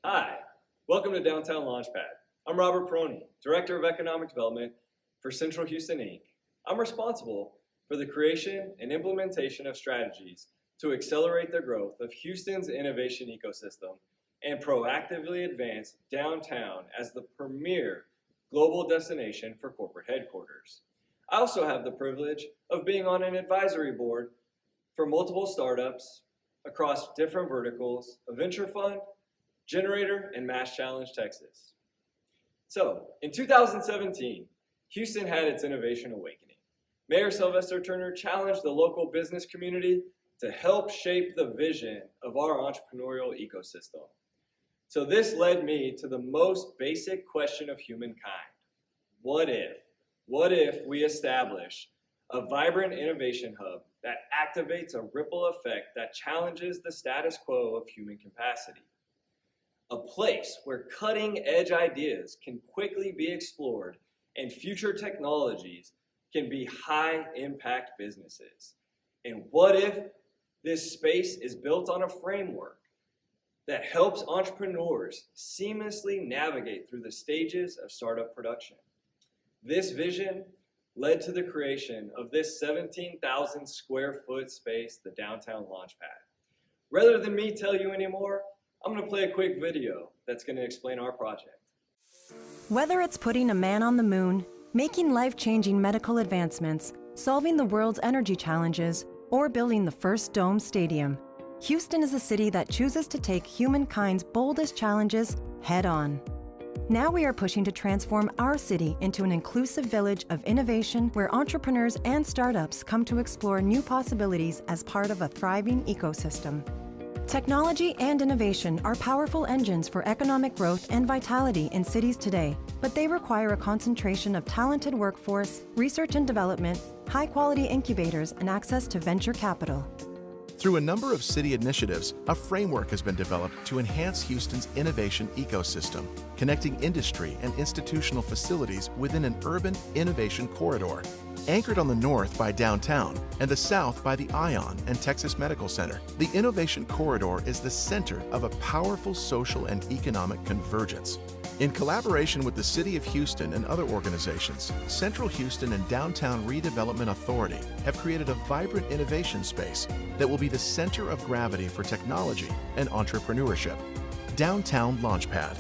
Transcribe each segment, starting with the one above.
Hi, welcome to Downtown Launchpad. I'm Robert Peroni, Director of Economic Development for Central Houston, Inc. I'm responsible for the creation and implementation of strategies to accelerate the growth of Houston's innovation ecosystem and proactively advance downtown as the premier global destination for corporate headquarters. I also have the privilege of being on an advisory board for multiple startups across different verticals, a venture fund, Generator, and MassChallenge, Texas. So, in 2017, Houston had its innovation awakening. Mayor Sylvester Turner challenged the local business community to help shape the vision of our entrepreneurial ecosystem. So this led me to the most basic question of humankind. What if? What if we establish a vibrant innovation hub that activates a ripple effect that challenges the status quo of human capacity? A place where cutting-edge ideas can quickly be explored and future technologies can be high-impact businesses. And what if this space is built on a framework that helps entrepreneurs seamlessly navigate through the stages of startup production? This vision led to the creation of this 17,000 square foot space, the Downtown Launchpad. Rather than me tell you anymore, I'm going to play a quick video that's going to explain our project. Whether it's putting a man on the moon, making life-changing medical advancements, solving the world's energy challenges, or building the first dome stadium, Houston is a city that chooses to take humankind's boldest challenges head-on. Now we are pushing to transform our city into an inclusive village of innovation where entrepreneurs and startups come to explore new possibilities as part of a thriving ecosystem. Technology and innovation are powerful engines for economic growth and vitality in cities today, but they require a concentration of talented workforce, research and development, high-quality incubators, and access to venture capital. Through a number of city initiatives, a framework has been developed to enhance Houston's innovation ecosystem, connecting industry and institutional facilities within an urban innovation corridor. Anchored on the north by downtown and the south by the ION and Texas Medical Center, the Innovation Corridor is the center of a powerful social and economic convergence. In collaboration with the City of Houston and other organizations, Central Houston and Downtown Redevelopment Authority have created a vibrant innovation space that will be the center of gravity for technology and entrepreneurship. Downtown Launchpad.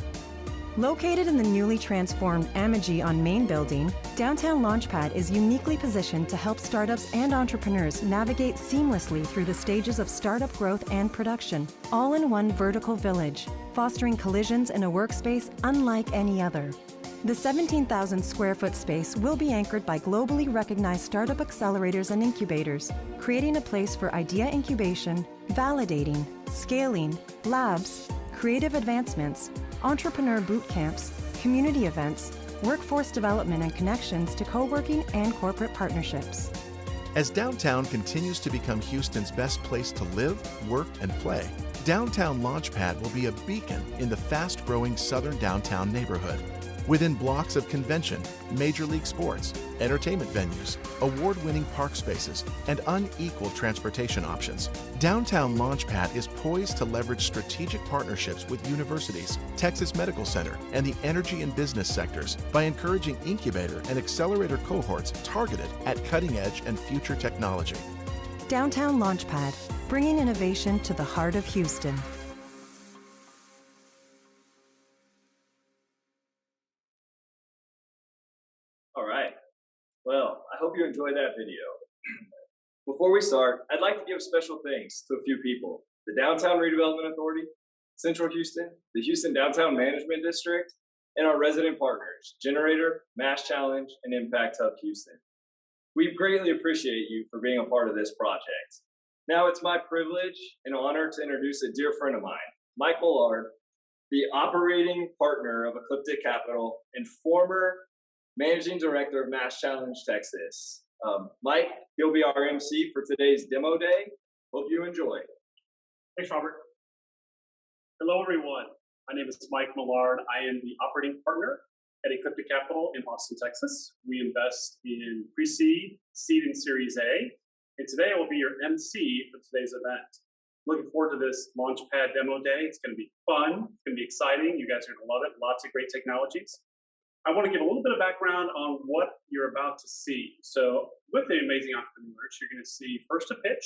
Located in the newly transformed Amagi on Main Building, Downtown Launchpad is uniquely positioned to help startups and entrepreneurs navigate seamlessly through the stages of startup growth and production, all in one vertical village, fostering collisions in a workspace unlike any other. The 17,000 square foot space will be anchored by globally recognized startup accelerators and incubators, creating a place for idea incubation, validating, scaling, labs, creative advancements, entrepreneur boot camps, community events, workforce development and connections to co-working and corporate partnerships. As downtown continues to become Houston's best place to live, work, and play, Downtown Launchpad will be a beacon in the fast-growing southern downtown neighborhood. Within blocks of convention, major league sports, entertainment venues, award-winning park spaces, and unequal transportation options, Downtown Launchpad is poised to leverage strategic partnerships with universities, Texas Medical Center, and the energy and business sectors by encouraging incubator and accelerator cohorts targeted at cutting-edge and future technology. Downtown Launchpad, bringing innovation to the heart of Houston. Well, I hope you enjoyed that video. Before we start, I'd like to give special thanks to a few people: the Downtown Redevelopment Authority, Central Houston, the Houston Downtown Management District, and our resident partners, Generator, MassChallenge, and Impact Hub Houston. We greatly appreciate you for being a part of this project. Now it's my privilege and honor to introduce a dear friend of mine, Mike Ballard, the operating partner of Ecliptic Capital and former Managing Director of MassChallenge, Texas. Mike, he'll be our MC for today's demo day. Hope you enjoy. Thanks, Robert. Hello, everyone. My name is Mike Ballard. I am the operating partner at Ecliptic Capital in Austin, Texas. We invest in pre-seed, seed, and Series A. And today I will be your MC for today's event. Looking forward to this Launchpad demo day. It's going to be fun. It's going to be exciting. You guys are going to love it. Lots of great technologies. I want to give a little bit of background on what you're about to see. So with the amazing entrepreneurs, you're going to see first a pitch,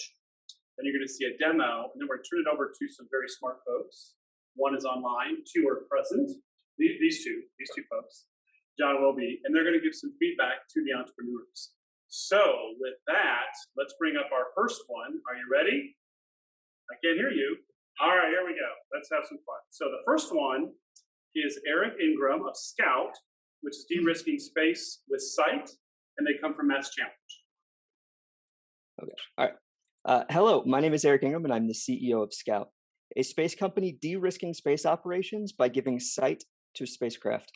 then you're going to see a demo, and then we're going to turn it over to some very smart folks. One is online, two are present. These two folks, John will be, and they're going to give some feedback to the entrepreneurs. So with that, let's bring up our first one. Are you ready? I can't hear you. All right, here we go. Let's have some fun. So the first one is Eric Ingram of Scout, which is de-risking space with sight, and they come from MassChallenge. Okay, all right. Hello, my name is Eric Ingram, and I'm the CEO of Scout, a space company de-risking space operations by giving sight to spacecraft.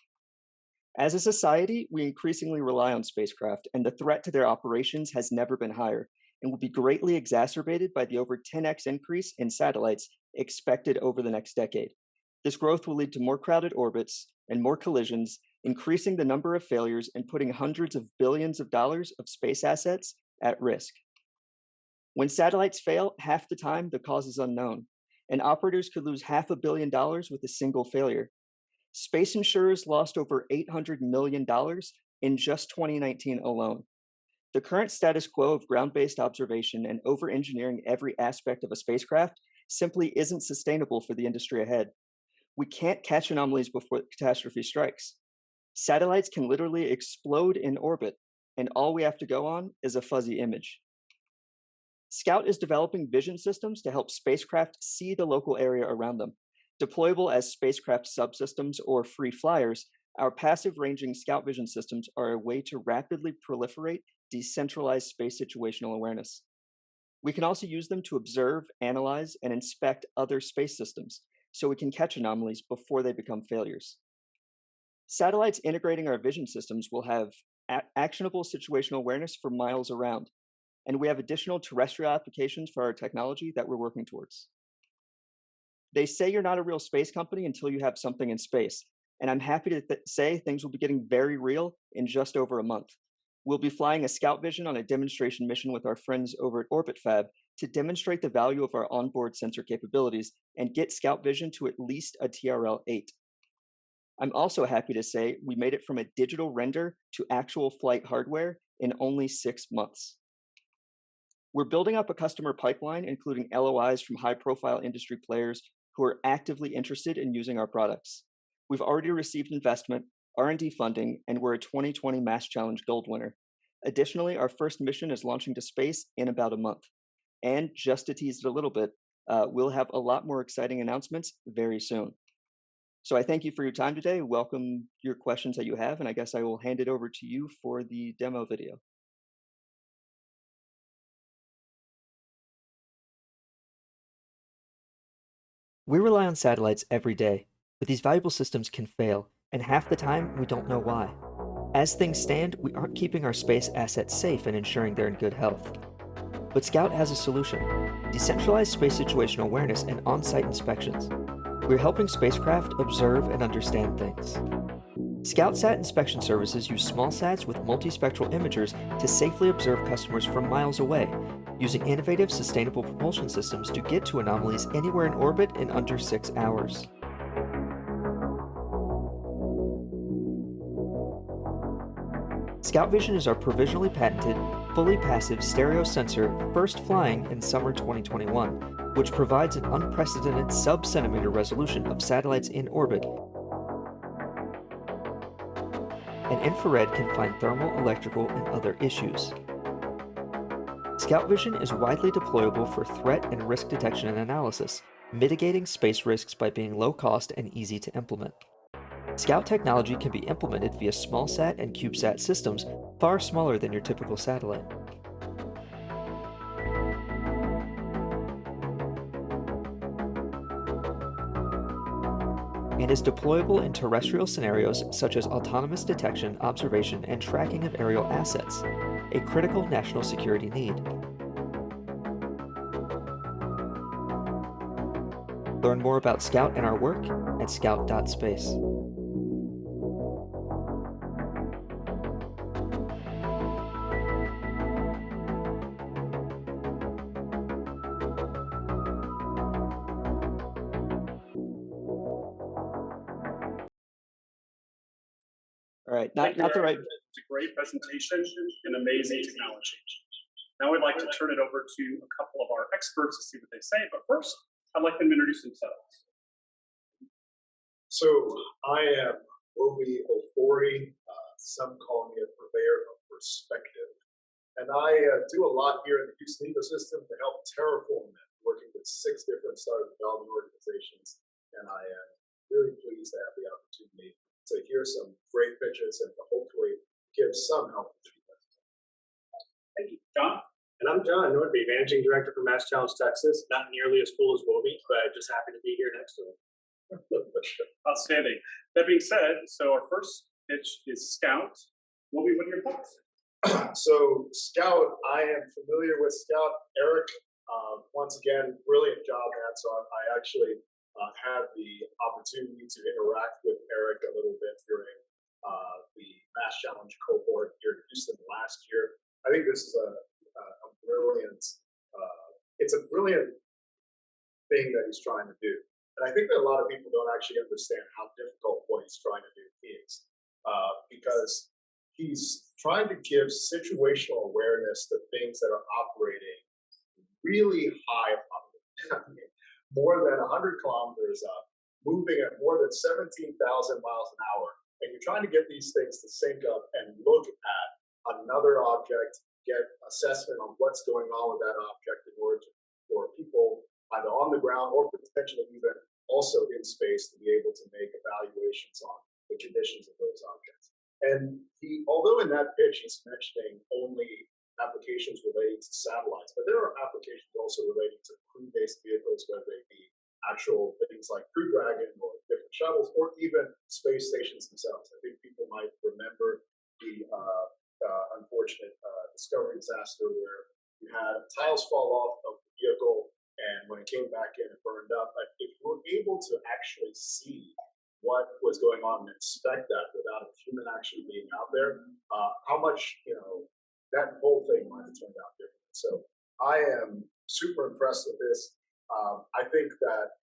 As a society, we increasingly rely on spacecraft, and the threat to their operations has never been higher, and will be greatly exacerbated by the over 10x increase in satellites expected over the next decade. This growth will lead to more crowded orbits and more collisions, increasing the number of failures and putting hundreds of billions of dollars of space assets at risk. When satellites fail, half the time the cause is unknown, and operators could lose $500 million with a single failure. Space insurers lost over $800 million in just 2019 alone. The current status quo of ground-based observation and over-engineering every aspect of a spacecraft simply isn't sustainable for the industry ahead. We can't catch anomalies before catastrophe strikes. Satellites can literally explode in orbit, and all we have to go on is a fuzzy image. Scout is developing vision systems to help spacecraft see the local area around them. Deployable as spacecraft subsystems or free flyers, our passive ranging Scout vision systems are a way to rapidly proliferate decentralized space situational awareness. We can also use them to observe, analyze, and inspect other space systems, so we can catch anomalies before they become failures. Satellites integrating our vision systems will have actionable situational awareness for miles around, and we have additional terrestrial applications for our technology that we're working towards. They say you're not a real space company until you have something in space, and I'm happy to say things will be getting very real in just over a month. We'll be flying a Scout Vision on a demonstration mission with our friends over at Orbit Fab to demonstrate the value of our onboard sensor capabilities and get Scout Vision to at least a TRL-8. I'm also happy to say we made it from a digital render to actual flight hardware in only 6 months. We're building up a customer pipeline, including LOIs from high-profile industry players who are actively interested in using our products. We've already received investment, R&D funding, and we're a 2020 MassChallenge Gold winner. Additionally, our first mission is launching to space in about a month. And just to tease it a little bit, we'll have a lot more exciting announcements very soon. So I thank you for your time today. Welcome your questions that you have, and I guess I will hand it over to you for the demo video. We rely on satellites every day, but these valuable systems can fail, and half the time we don't know why. As things stand, we aren't keeping our space assets safe and ensuring they're in good health. But Scout has a solution: decentralized space situational awareness and on-site inspections. We're helping spacecraft observe and understand things. ScoutSat inspection services use small sats with multispectral imagers to safely observe customers from miles away, using innovative sustainable propulsion systems to get to anomalies anywhere in orbit in under 6 hours. Scout Vision is our provisionally patented, fully passive stereo sensor first flying in summer 2021, which provides an unprecedented sub-centimeter resolution of satellites in orbit. And infrared can find thermal, electrical, and other issues. Scout Vision is widely deployable for threat and risk detection and analysis, mitigating space risks by being low cost and easy to implement. Scout technology can be implemented via smallsat and CubeSat systems far smaller than your typical satellite. And is deployable in terrestrial scenarios such as autonomous detection, observation, and tracking of aerial assets, a critical national security need. Learn more about Scout and our work at scout.space. All right, Thank you, not the right. Eric. It's a great presentation and amazing technology. Now I'd like to turn it over to a couple of our experts to see what they say, but first, I'd like them to introduce themselves. So I am Roomy Ofori. Some call me a purveyor of perspective. And I do a lot here in the Houston ecosystem to help terraform it, working with 6 different startup development organizations. And I am really pleased to have the opportunity to hear some great pitches and to hopefully give some help. Thank you. John? And I'm John Nordby, Managing Director for MassChallenge Texas. Not nearly as cool as Roomy, but just happy to be here next to him. Outstanding. That being said, so our first pitch is Scout. What are your thoughts? So Scout, I am familiar with Scout. Eric, once again, brilliant job, man. So I actually had the opportunity to interact with Eric a little bit during the MassChallenge cohort here in Houston last year. I think this is a brilliant, it's a brilliant thing that he's trying to do. And I think that a lot of people don't actually understand how difficult what he's trying to do is, because he's trying to give situational awareness to things that are operating really high up, more than 100 kilometers up, moving at more than 17,000 miles an hour. And you're trying to get these things to sync up and look at another object, get assessment on what's going on with that object in order for people either on the ground or potentially even also in space to be able to make evaluations on the conditions of those objects. And although in that pitch he's mentioning only applications relating to satellites, but there are applications also relating to crew-based vehicles, whether they be actual things like Crew Dragon or different shuttles, or even space stations themselves. I think people might remember the unfortunate Discovery disaster where you had tiles fall off of the vehicle, and when it came back in, it burned up. But if you were able to actually see what was going on and inspect that without a human actually being out there, how much, that whole thing might have turned out different. So I am super impressed with this. I think that,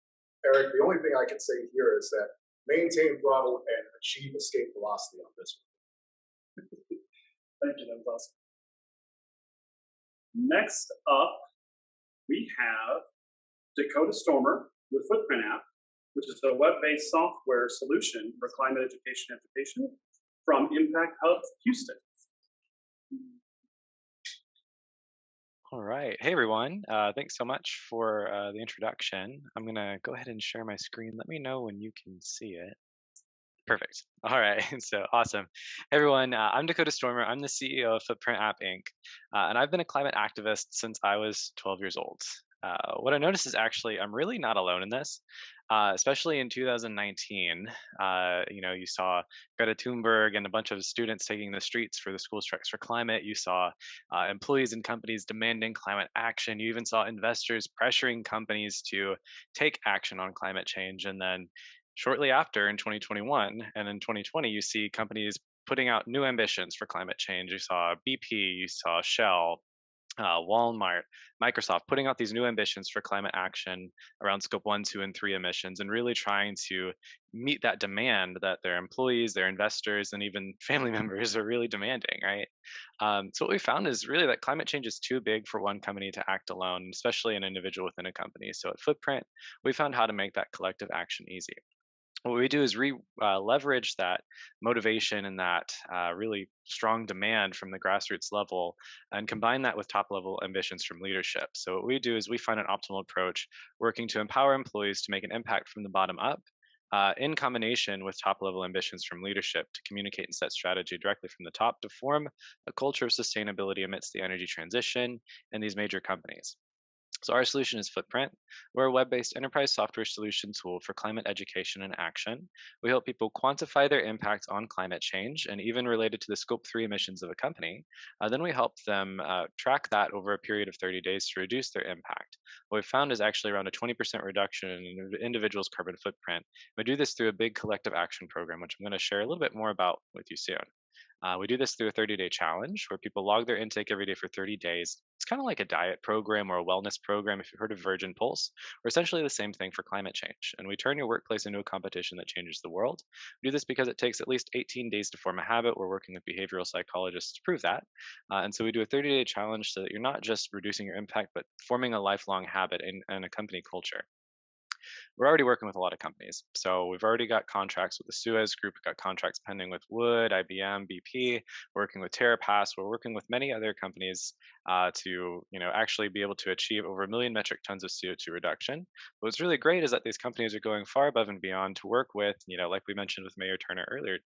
Eric, the only thing I can say here is that maintain throttle and achieve escape velocity on this one. Thank you, that was awesome. Next up, we have Dakota Stormer with Footprint app, which is a web-based software solution for climate education from Impact Hub Houston. All right. Hey, everyone. Thanks so much for the introduction. I'm going to go ahead and share my screen. Let me know when you can see it. Perfect. All right. So awesome. Hey, everyone. I'm Dakota Stormer. I'm the CEO of Footprint App Inc. And I've been a climate activist since I was 12 years old. What I noticed is actually I'm really not alone in this, especially in 2019. You saw Greta Thunberg and a bunch of students taking the streets for the school strikes for climate. You saw employees and companies demanding climate action. You even saw investors pressuring companies to take action on climate change. And then shortly after, in 2021 and in 2020, you see companies putting out new ambitions for climate change. You saw BP, you saw Shell, Walmart, Microsoft putting out these new ambitions for climate action around scope 1, 2, and 3 emissions, and really trying to meet that demand that their employees, their investors, and even family members are really demanding, right? So what we found is really that climate change is too big for one company to act alone, especially an individual within a company. So at Footprint, we found how to make that collective action easy. What we do is leverage that motivation and that really strong demand from the grassroots level and combine that with top level ambitions from leadership. So what we do is we find an optimal approach working to empower employees to make an impact from the bottom up in combination with top level ambitions from leadership to communicate and set strategy directly from the top to form a culture of sustainability amidst the energy transition in these major companies. So our solution is Footprint. We're a web-based enterprise software solution tool for climate education and action. We help people quantify their impact on climate change and even related to the scope 3 emissions of a company. Then we help them track that over a period of 30 days to reduce their impact. What we've found is actually around a 20% reduction in an individual's carbon footprint. We do this through a big collective action program, which I'm going to share a little bit more about with you soon. We do this through a 30-day challenge where people log their intake every day for 30 days. It's kind of like a diet program or a wellness program, if you've heard of Virgin Pulse. We're essentially the same thing for climate change. And we turn your workplace into a competition that changes the world. We do this because it takes at least 18 days to form a habit. We're working with behavioral psychologists to prove that. And so we do a 30-day challenge so that you're not just reducing your impact, but forming a lifelong habit in a company culture. We're already working with a lot of companies. So we've already got contracts with the Suez Group, we've got contracts pending with Wood, IBM, BP, working with TerraPass. We're working with many other companies to actually be able to achieve over 1 million metric tons of CO2 reduction. But what's really great is that these companies are going far above and beyond to work with, like we mentioned with Mayor Turner earlier,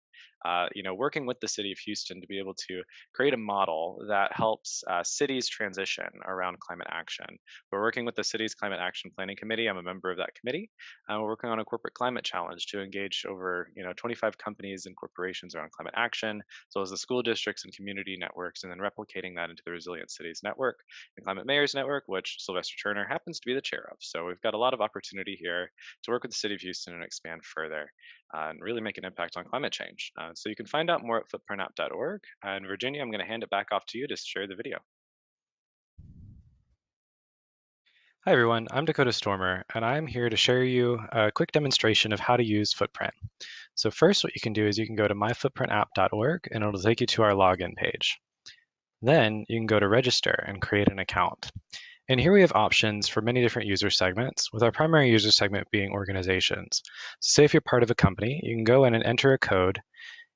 working with the city of Houston to be able to create a model that helps cities transition around climate action. We're working with the city's Climate Action Planning Committee. I'm a member of that committee. We're working on a corporate climate challenge to engage over 25 companies and corporations around climate action, as well as the school districts and community networks, and then replicating that into the Resilient Cities Network and Climate Mayors Network, which Sylvester Turner happens to be the chair of. So we've got a lot of opportunity here to work with the city of Houston and expand further and really make an impact on climate change. So you can find out more at footprintapp.org. And Virginia, I'm going to hand it back off to you to share the video. Hi everyone, I'm Dakota Stormer, and I'm here to share you a quick demonstration of how to use Footprint. So first what you can do is you can go to myfootprintapp.org and it'll take you to our login page. Then you can go to register and create an account. And here we have options for many different user segments, with our primary user segment being organizations. So say if you're part of a company, you can go in and enter a code.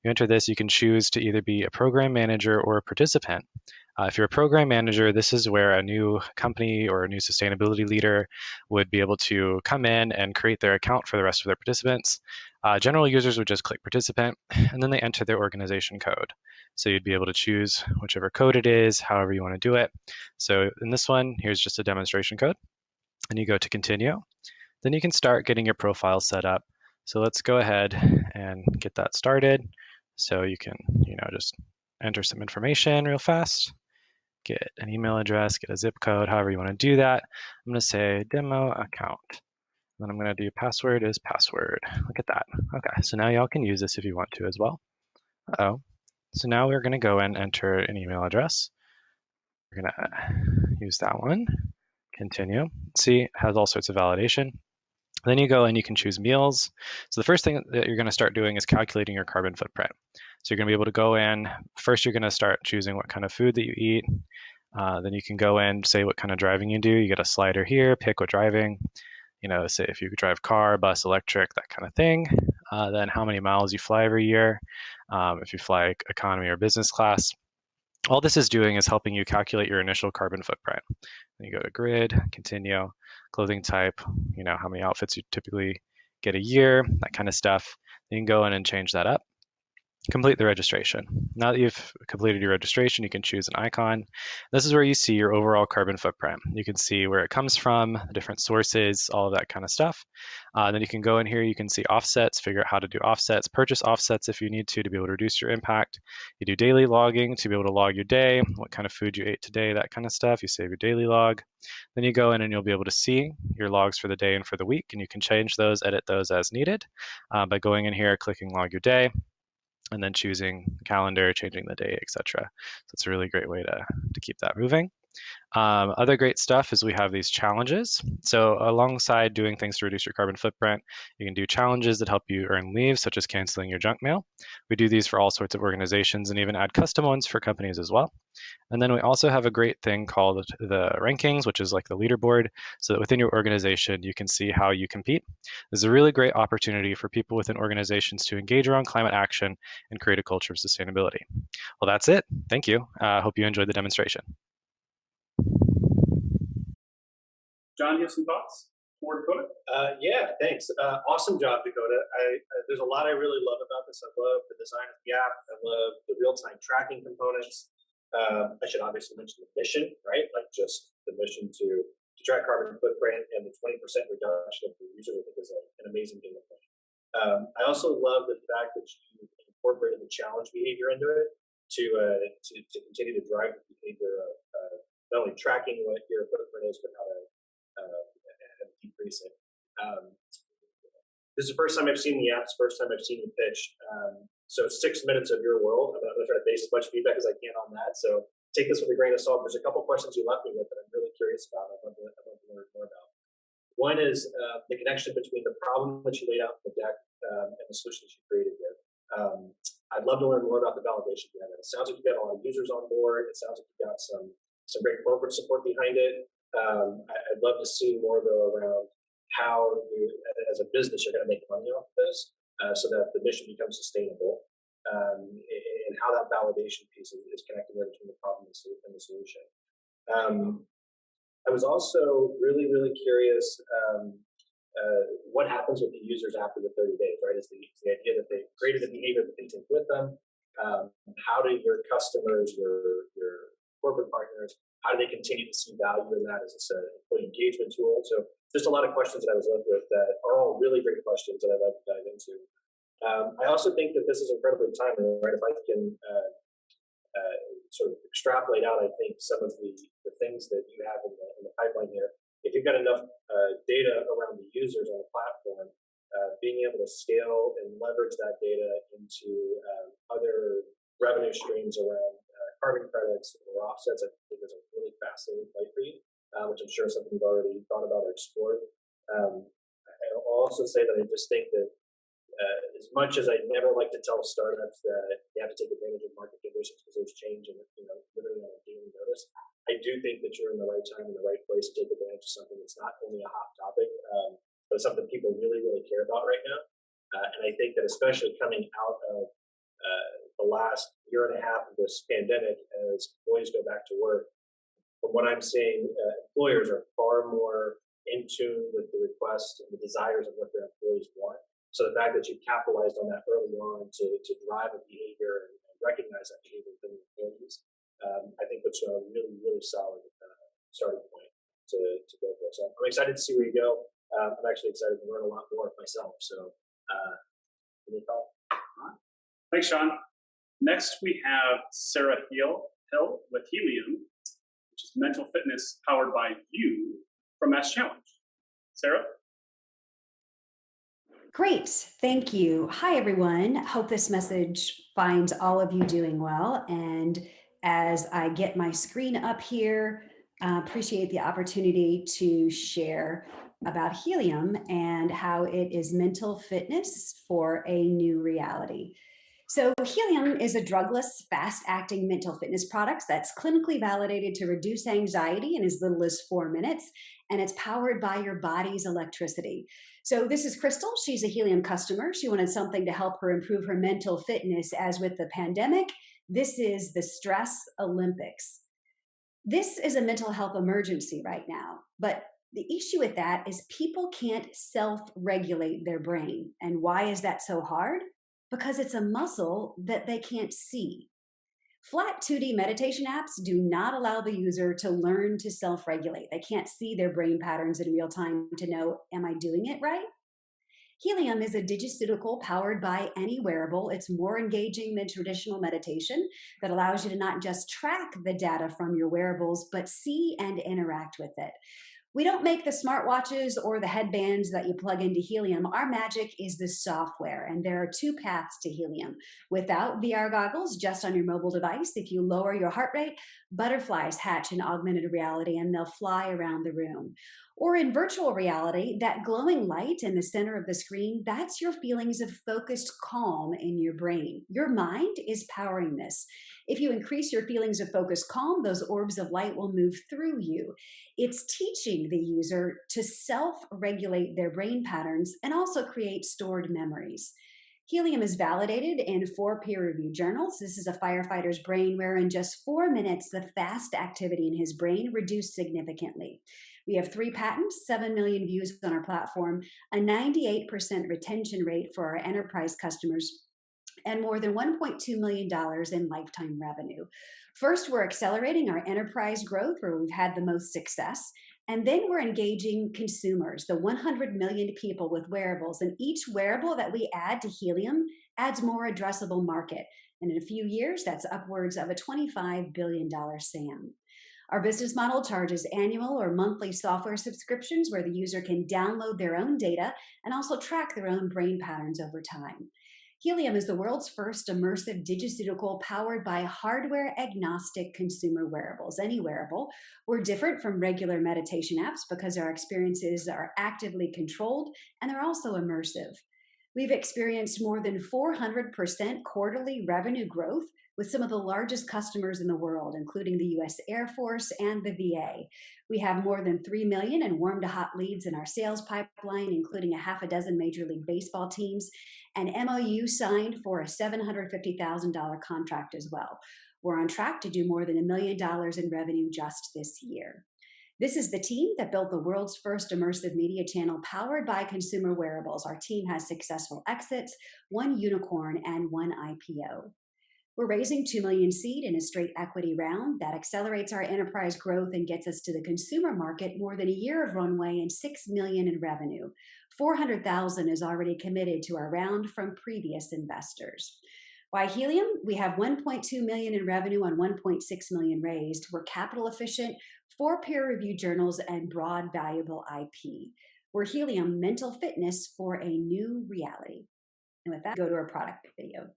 You enter this, you can choose to either be a program manager or a participant. If you're a program manager, this is where a new company or a new sustainability leader would be able to come in and create their account for the rest of their participants. General users would just click participant, and then they enter their organization code. So you'd be able to choose whichever code it is, however you want to do it. So in this one, here's just a demonstration code, and you go to continue. Then you can start getting your profile set up. So let's go ahead and get that started. So you can, just enter some information real fast. Get an email address, get a zip code, however you want to do that. I'm going to say demo account. Then I'm going to do password is password. Look at that. Okay, so now y'all can use this if you want to as well. So now we're going to go and enter an email address. We're going to use that one. Continue. See, it has all sorts of validation. Then you go and you can choose meals. So the first thing that you're going to start doing is calculating your carbon footprint. So you're going to be able to go in. First, you're going to start choosing what kind of food that you eat. Then you can go in, say what kind of driving you do. You get a slider here, pick what driving. Say if you drive car, bus, electric, that kind of thing. Then how many miles you fly every year. If you fly economy or business class. All this is doing is helping you calculate your initial carbon footprint. Then you go to grid, continue, clothing type, how many outfits you typically get a year, that kind of stuff. Then you can go in and change that up. Complete the registration. Now that you've completed your registration, you can choose an icon. This is where you see your overall carbon footprint. You can see where it comes from, the different sources, all of that kind of stuff. Then you can go in here, you can see offsets, figure out how to do offsets, purchase offsets if you need to be able to reduce your impact. You do daily logging to be able to log your day, what kind of food you ate today, that kind of stuff. You save your daily log. Then you go in and you'll be able to see your logs for the day and for the week, and you can change those, edit those as needed by going in here, clicking log your day, and then choosing calendar, changing the day, etc. So it's a really great way to keep that moving. Other great stuff is we have these challenges. So alongside doing things to reduce your carbon footprint, you can do challenges that help you earn leave, such as canceling your junk mail. We do these for all sorts of organizations and even add custom ones for companies as well. And then we also have a great thing called the rankings, which is like the leaderboard, so that within your organization, you can see how you compete. This is a really great opportunity for people within organizations to engage around climate action and create a culture of sustainability. Well, that's it. Thank you. I hope you enjoyed the demonstration. John, you have some thoughts for Dakota? Yeah, thanks. Awesome job, Dakota. There's a lot I really love about this. I love the design of the app. I love the real-time tracking components. I should obviously mention the mission, right? Like just the mission to track carbon footprint and the 20% reduction of the user, I think is an amazing thing to think. I also love the fact that you incorporated the challenge behavior into it to continue to drive the behavior of not only tracking what your footprint is, but how to decrease it. This is the first time I've seen the app. It's the first time I've seen you pitch. So 6 minutes of your world. I'm going to try to base as much feedback as I can on that. So take this with a grain of salt. There's a couple questions you left me with that I'm really curious about. I'd love to learn more about. One is the connection between the problem that you laid out in the deck and the solutions you created here. I'd love to learn more about the validation behind that. It sounds like you've got a lot of users on board. It sounds like you've got some great corporate support behind it. I'd love to see more though around how you, as a business, you're going to make money off of this, so that the mission becomes sustainable, and how that validation piece is connecting there between the problem and the solution. I was also really, really curious what happens with the users after the 30 days, right? Is the idea that they've created a behavior that they take with them. How do your customers, your corporate partners, how do they continue to see value in that as an employee engagement tool? So just a lot of questions that I was left with that are all really great questions that I'd like to dive into. I also think that this is incredibly timely, right? If I can sort of extrapolate out, I think some of the things that you have in the pipeline here, if you've got enough data around the users on the platform, being able to scale and leverage that data into other revenue streams around carbon credits or offsets, I think there's a really fascinating play for you, which I'm sure is something you've already thought about or explored. I'll also say that I just think that as much as I never like to tell startups that they have to take advantage of market conditions because there's change and literally on a daily notice, I do think that you're in the right time in the right place to take advantage of something that's not only a hot topic, but something people really, really care about right now. And I think that especially coming out of the last year and a half of this pandemic, as employees go back to work, from what I'm seeing, employers are far more in tune with the requests and the desires of what their employees want. So the fact that you capitalized on that early on to drive a behavior and recognize that behavior within the employees, I think puts you on a really, really solid starting point to go for. So I'm excited to see where you go. I'm actually excited to learn a lot more myself. So, any thought? Thanks, Sean. Next, we have Sarah Hill with Helium, which is mental fitness powered by you from MassChallenge. Sarah? Great, thank you. Hi, everyone. Hope this message finds all of you doing well. And as I get my screen up here, appreciate the opportunity to share about Helium and how it is mental fitness for a new reality. So Helium is a drugless, fast-acting mental fitness product that's clinically validated to reduce anxiety in as little as 4 minutes, and it's powered by your body's electricity. So this is Crystal. She's a Helium customer. She wanted something to help her improve her mental fitness as with the pandemic. This is the Stress Olympics. This is a mental health emergency right now, but the issue with that is people can't self-regulate their brain. And why is that so hard? Because it's a muscle that they can't see. Flat 2D meditation apps do not allow the user to learn to self-regulate. They can't see their brain patterns in real time to know, am I doing it right? Helium is a digiceutical powered by any wearable. It's more engaging than traditional meditation that allows you to not just track the data from your wearables, but see and interact with it. We don't make the smartwatches or the headbands that you plug into Helium. Our magic is the software, and there are 2 paths to Helium. Without VR goggles, just on your mobile device, if you lower your heart rate, butterflies hatch in augmented reality and they'll fly around the room. Or in virtual reality, that glowing light in the center of the screen, that's your feelings of focused calm in your brain. Your mind is powering this. If you increase your feelings of focused calm, those orbs of light will move through you. It's teaching the user to self-regulate their brain patterns and also create stored memories. Helium is validated in 4 peer-reviewed journals. This is a firefighter's brain where in just 4 minutes, the fast activity in his brain reduced significantly. We have 3 patents, 7 million views on our platform, a 98% retention rate for our enterprise customers, and more than $1.2 million in lifetime revenue. First, we're accelerating our enterprise growth where we've had the most success. And then we're engaging consumers, the 100 million people with wearables. And each wearable that we add to Helium adds more addressable market. And in a few years, that's upwards of a $25 billion SAM. Our business model charges annual or monthly software subscriptions where the user can download their own data and also track their own brain patterns over time. Helium is the world's first immersive digiceutical powered by hardware-agnostic consumer wearables. Any wearable. We're different from regular meditation apps because our experiences are actively controlled and they're also immersive. We've experienced more than 400% quarterly revenue growth with some of the largest customers in the world, including the US Air Force and the VA. We have more than 3 million in warm to hot leads in our sales pipeline, including a half a dozen Major League Baseball teams, and MOU signed for a $750,000 contract as well. We're on track to do more than $1 million in revenue just this year. This is the team that built the world's first immersive media channel powered by consumer wearables. Our team has successful exits, 1 unicorn, and 1 IPO. We're raising 2 million seed in a straight equity round that accelerates our enterprise growth and gets us to the consumer market more than a year of runway and 6 million in revenue. 400,000 is already committed to our round from previous investors. Why Helium? We have 1.2 million in revenue on 1.6 million raised. We're capital efficient, 4 peer-reviewed journals, and broad, valuable IP. We're Helium, mental fitness for a new reality. And with that, go to our product video.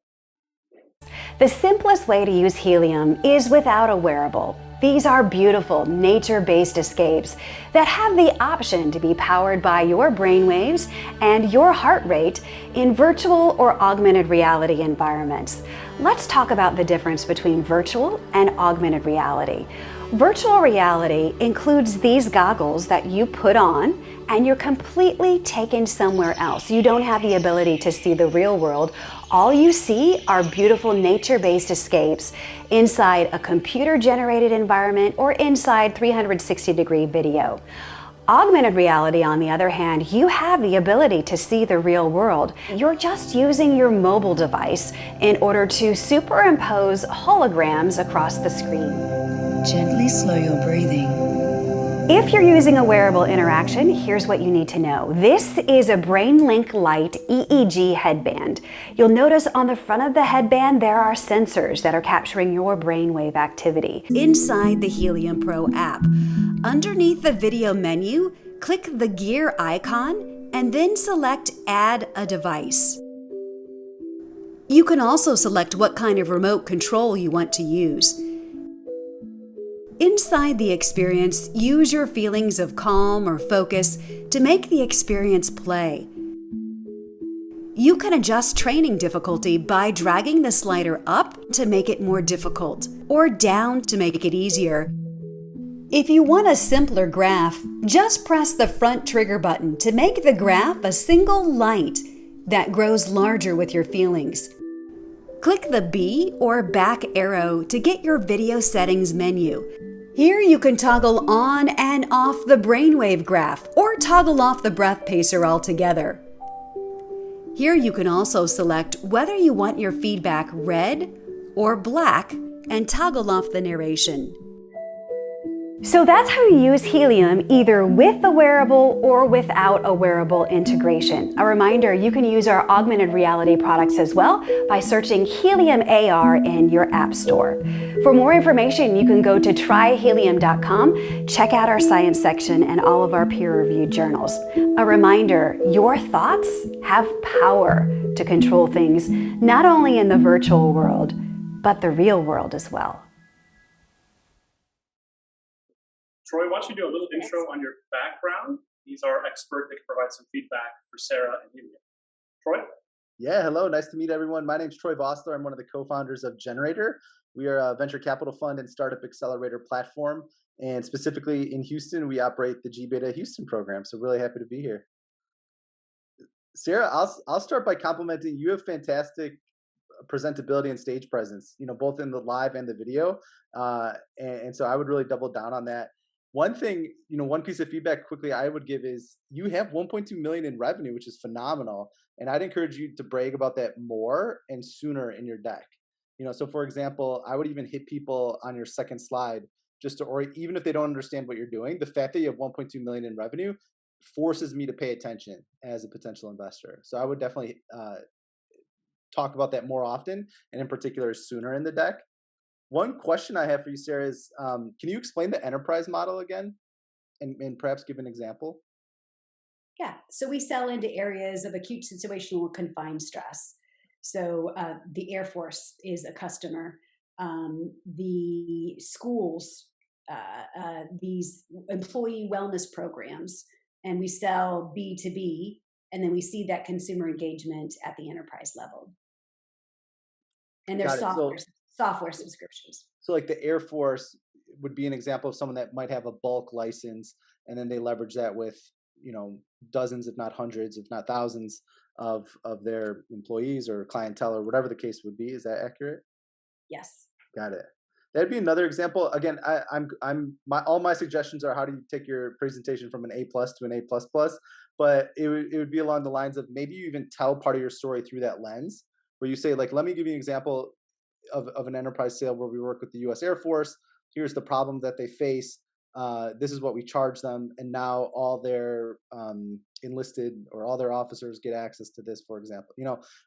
The simplest way to use Helium is without a wearable. These are beautiful, nature-based escapes that have the option to be powered by your brainwaves and your heart rate in virtual or augmented reality environments. Let's talk about the difference between virtual and augmented reality. Virtual reality includes these goggles that you put on and you're completely taken somewhere else. You don't have the ability to see the real world. All you see are beautiful nature-based escapes inside a computer-generated environment or inside 360-degree video. Augmented reality, on the other hand, you have the ability to see the real world. You're just using your mobile device in order to superimpose holograms across the screen. Gently slow your breathing. If you're using a wearable interaction, here's what you need to know. This is a BrainLink Lite EEG headband. You'll notice on the front of the headband there are sensors that are capturing your brainwave activity. Inside the Helium Pro app, underneath the video menu, click the gear icon and then select Add a Device. You can also select what kind of remote control you want to use. Inside the experience, use your feelings of calm or focus to make the experience play. You can adjust training difficulty by dragging the slider up to make it more difficult, or down to make it easier. If you want a simpler graph, just press the front trigger button to make the graph a single light that grows larger with your feelings. Click the B or back arrow to get your video settings menu. Here you can toggle on and off the brainwave graph or toggle off the breath pacer altogether. Here you can also select whether you want your feedback red or black and toggle off the narration. So that's how you use Helium, either with a wearable or without a wearable integration. A reminder, you can use our augmented reality products as well by searching Helium AR in your app store. For more information, you can go to tryhelium.com, check out our science section and all of our peer-reviewed journals. A reminder, your thoughts have power to control things, not only in the virtual world, but the real world as well. Troy, why don't you do a little intro on your background? He's our expert that can provide some feedback for Sarah and Helium. Troy? Yeah, hello. Nice to meet everyone. My name is Troy Vossler. I'm one of the co-founders of Generator. We are a venture capital fund and startup accelerator platform. And specifically in Houston, we operate the G-Beta Houston program. So really happy to be here. Sarah, I'll start by complimenting you. Have fantastic presentability and stage presence, both in the live and the video. And so I would really double down on that. One thing, one piece of feedback quickly I would give is you have 1.2 million in revenue, which is phenomenal. And I'd encourage you to brag about that more and sooner in your deck. So for example, I would even hit people on your second slide or even if they don't understand what you're doing, the fact that you have 1.2 million in revenue forces me to pay attention as a potential investor. So I would definitely talk about that more often and in particular sooner in the deck. One question I have for you, Sarah, is can you explain the enterprise model again and perhaps give an example? Yeah, so we sell into areas of acute situational confined stress. So the Air Force is a customer. The schools, these employee wellness programs, and we sell B2B, and then we see that consumer engagement at the enterprise level. And there's software subscriptions. So like the Air Force would be an example of someone that might have a bulk license, and then they leverage that with, dozens, if not hundreds, if not thousands of their employees or clientele or whatever the case would be. Is that accurate? Yes. Got it. That'd be another example. Again, all my suggestions are how do you take your presentation from an A+ to an A++, but it would be along the lines of maybe you even tell part of your story through that lens, where you say, like, let me give you an example of an enterprise sale where we work with the U.S. Air Force. Here's the problem that they face. This is what we charge them, and now all their enlisted or all their officers get access to this, for example.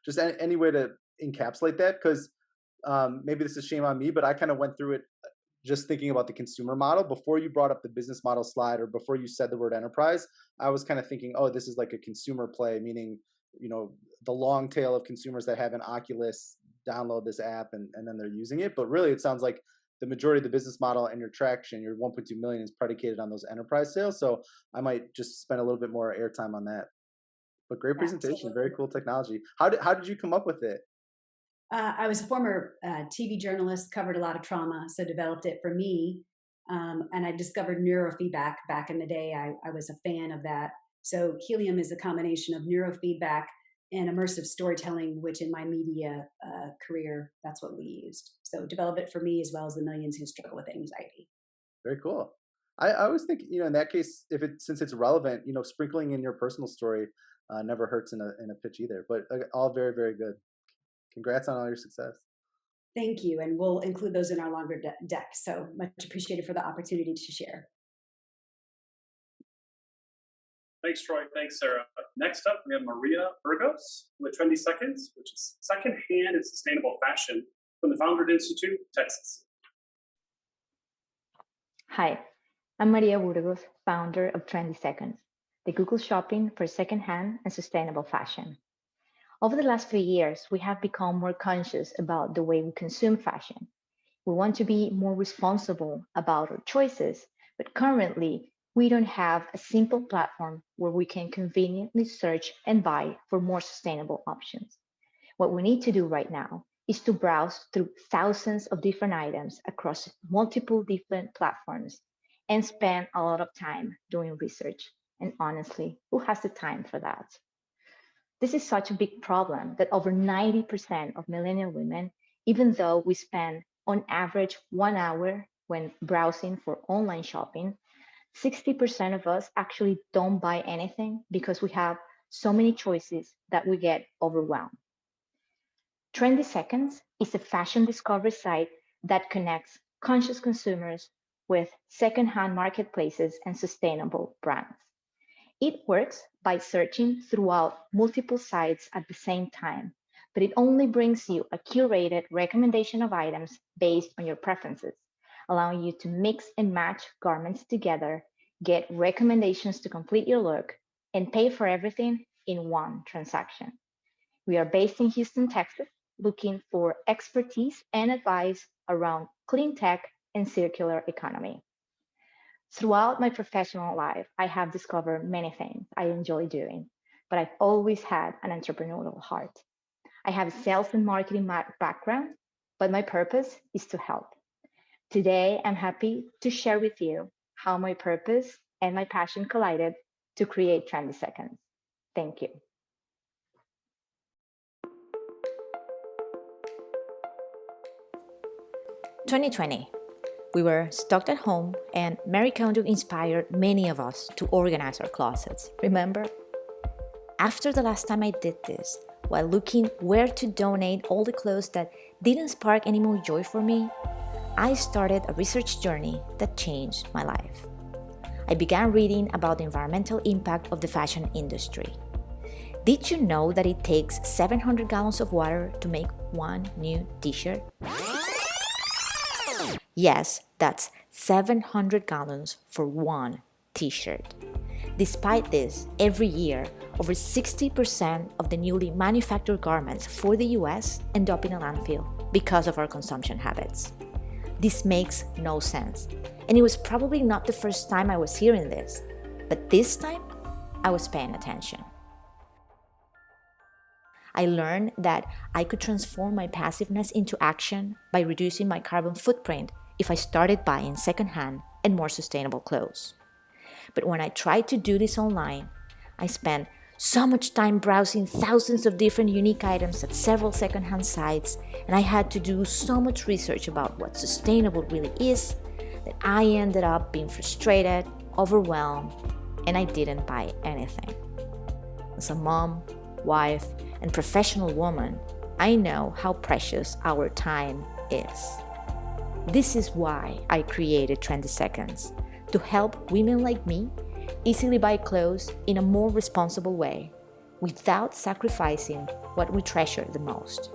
Just any way to encapsulate that, because maybe this is shame on me, but I kind of went through it just thinking about the consumer model. Before you brought up the business model slide, or before you said the word enterprise, I was kind of thinking, oh, this is like a consumer play, meaning, the long tail of consumers that have an Oculus download this app and then they're using it. But really, it sounds like the majority of the business model and your traction, your 1.2 million, is predicated on those enterprise sales. So I might just spend a little bit more airtime on that. But great presentation, Absolutely. Very cool technology. How did you come up with it? I was a former TV journalist, covered a lot of trauma, so developed it for me. And I discovered neurofeedback back in the day. I was a fan of that. So Helium is a combination of neurofeedback and immersive storytelling, which in my media career, that's what we used. So develop it for me as well as the millions who struggle with anxiety. Very cool. I always think, in that case, since it's relevant, sprinkling in your personal story never hurts in a pitch either. But all very, very good. Congrats on all your success. Thank you. And we'll include those in our longer deck. So much appreciated for the opportunity to share. Thanks, Troy. Thanks, Sarah. Next up, we have Maria Burgos with Trendy Seconds, which is secondhand and sustainable fashion from the Founders Institute, Texas. Hi, I'm Maria Burgos, founder of Trendy Seconds, the Google Shopping for secondhand and sustainable fashion. Over the last 3 years, we have become more conscious about the way we consume fashion. We want to be more responsible about our choices, but currently, we don't have a simple platform where we can conveniently search and buy for more sustainable options. What we need to do right now is to browse through thousands of different items across multiple different platforms and spend a lot of time doing research. And honestly, who has the time for that? This is such a big problem that over 90% of millennial women, even though we spend on average 1 hour when browsing for online shopping, 60% of us actually don't buy anything because we have so many choices that we get overwhelmed. Trendy Seconds is a fashion discovery site that connects conscious consumers with secondhand marketplaces and sustainable brands. It works by searching throughout multiple sites at the same time, but it only brings you a curated recommendation of items based on your preferences, allowing you to mix and match garments together, get recommendations to complete your look, and pay for everything in one transaction. We are based in Houston, Texas, looking for expertise and advice around clean tech and circular economy. Throughout my professional life, I have discovered many things I enjoy doing, but I've always had an entrepreneurial heart. I have a sales and marketing background, but my purpose is to help. Today, I'm happy to share with you how my purpose and my passion collided to create Trendy Seconds. Thank you. "2020. We were stuck at home, and Marie Kondo inspired many of us to organize our closets. Remember? After the last time I did this, while looking where to donate all the clothes that didn't spark any more joy for me, I started a research journey that changed my life. I began reading about the environmental impact of the fashion industry. Did you know that it takes 700 gallons of water to make one new t-shirt? Yes, that's 700 gallons for one t-shirt. Despite this, every year, over 60% of the newly manufactured garments for the US end up in a landfill because of our consumption habits. This makes no sense, and it was probably not the first time I was hearing this, but this time I was paying attention. I learned that I could transform my passiveness into action by reducing my carbon footprint if I started buying secondhand and more sustainable clothes. But when I tried to do this online, I spent so much time browsing thousands of different unique items at several secondhand sites, and I had to do so much research about what sustainable really is that I ended up being frustrated, overwhelmed, and I didn't buy anything. As a mom, wife, and professional woman, I know how precious our time is. This is why I created Trendy Seconds, to help women like me easily buy clothes in a more responsible way without sacrificing what we treasure the most.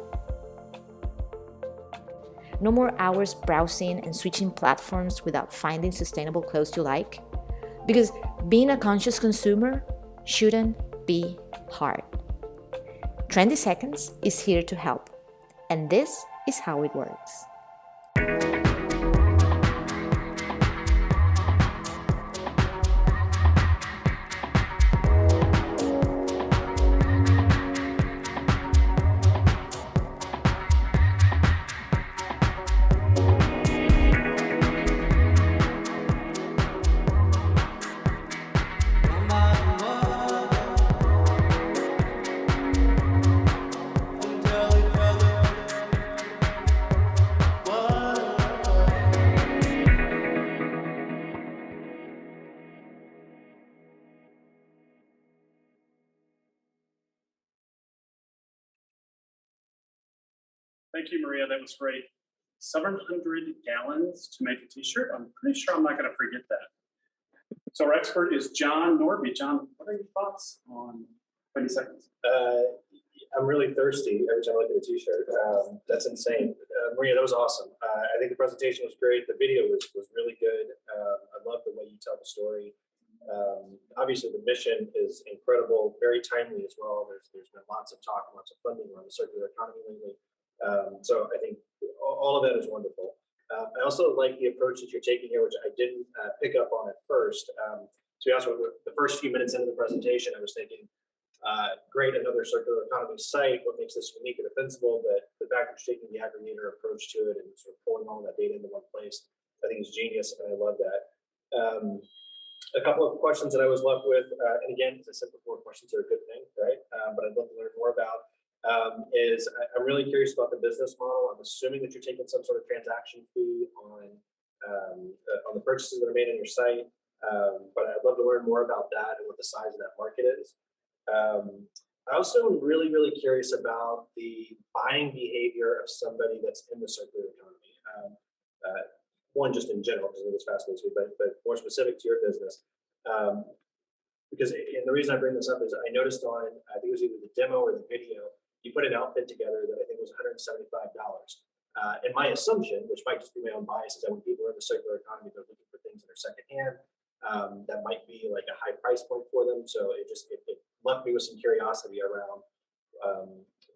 No more hours browsing and switching platforms without finding sustainable clothes you like, because being a conscious consumer shouldn't be hard. Trendy Seconds is here to help, and this is how it works. Thank you, Maria. That was great. 700 gallons to make a t-shirt. I'm pretty sure I'm not going to forget that. So our expert is John Norby. John, what are your thoughts on 20 seconds? I'm really thirsty every time I look at a t-shirt. That's insane. Maria, that was awesome. I think the presentation was great. The video was really good. I love the way you tell the story. Obviously, the mission is incredible, very timely as well. There's been lots of talk, lots of funding around the circular economy lately. So I think all of that is wonderful. I also like the approach that you're taking here, which I didn't pick up on at first. To be honest with you, the first few minutes into the presentation, I was thinking, great, another circular economy site. What makes this unique and defensible? But the fact that you're taking the aggregator approach to it and sort of pulling all that data into one place, I think is genius, and I love that. A couple of questions that I was left with, and again, as I said before, questions are a good thing, right? But I'd love to learn more about is I'm really curious about the business model. I'm assuming that you're taking some sort of transaction fee on the purchases that are made on your site, but I'd love to learn more about that and what the size of that market is. I also am really, really curious about the buying behavior of somebody that's in the circular economy. One, just in general, because I think it's fascinating, but more specific to your business. Because, and the reason I bring this up is I noticed on, I think it was either the demo or the video, you put an outfit together that I think was $175. And my assumption, which might just be my own bias, is that when people are in the circular economy, they're looking for things that are secondhand. That might be like a high price point for them. So it left me with some curiosity around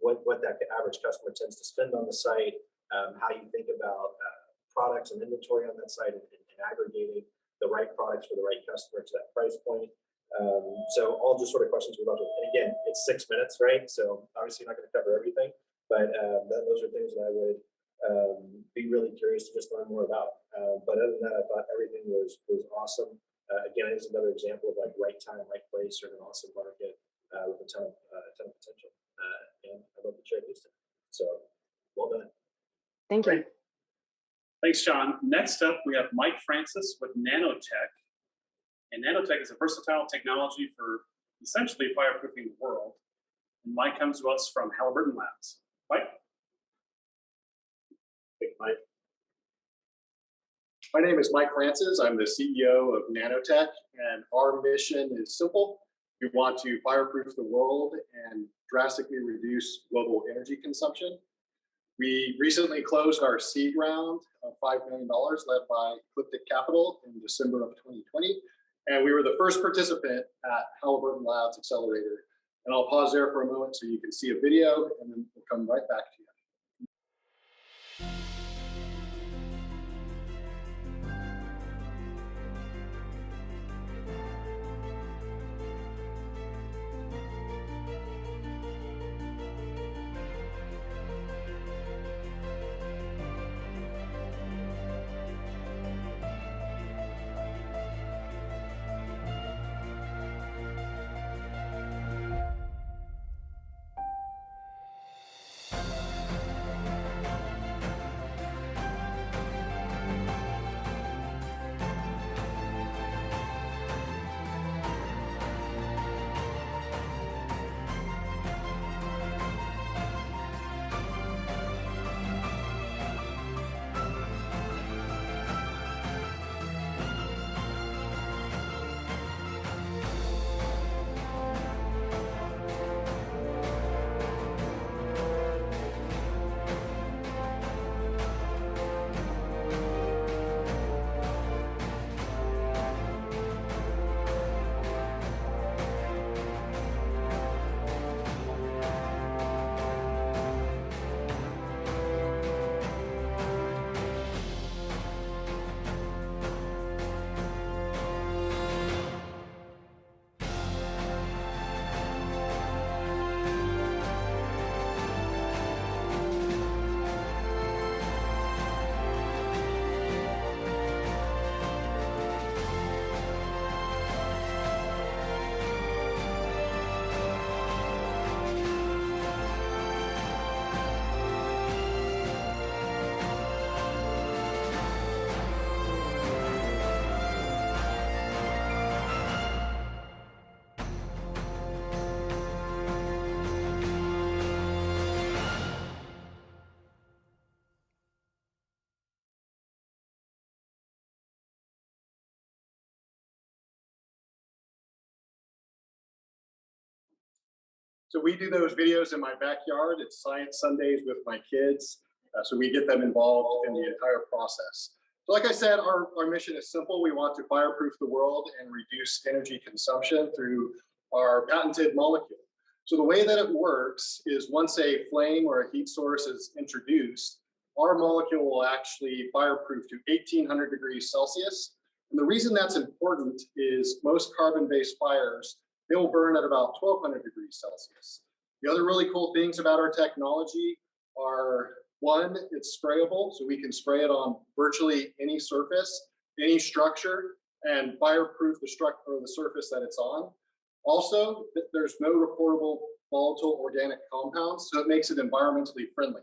what that average customer tends to spend on the site, how you think about products and inventory on that site, and aggregating the right products for the right customer to that price point. So all just sort of questions we love. And again, it's 6 minutes, right? So obviously not going to cover everything, but those are things that I would be really curious to just learn more about. But other than that, I thought everything was awesome. Again, it's another example of like right time, right place, or an awesome market with a ton of potential. And I love the chair Houston. So well done. Thank you. Thanks, John. Next up, we have Mike Francis with Nanotech. And Nanotech is a versatile technology for essentially fireproofing the world. And Mike comes to us from Halliburton Labs. Mike? Hey, Mike. My name is Mike Francis. I'm the CEO of Nanotech, and our mission is simple. We want to fireproof the world and drastically reduce global energy consumption. We recently closed our seed round of $5 million led by Ecliptic Capital in December of 2020. And we were the first participant at Halliburton Labs Accelerator. And I'll pause there for a moment so you can see a video, and then we'll come right back to you. So we do those videos in my backyard. It's Science Sundays with my kids. So we get them involved in the entire process. So like I said, our mission is simple. We want to fireproof the world and reduce energy consumption through our patented molecule. So the way that it works is once a flame or a heat source is introduced, our molecule will actually fireproof to 1800 degrees Celsius. And the reason that's important is most carbon-based fires, they will burn at about 1200 degrees Celsius. The other really cool things about our technology are, one, it's sprayable, so we can spray it on virtually any surface, any structure, and fireproof the structure or the surface that it's on. Also, there's no reportable volatile organic compounds, so it makes it environmentally friendly.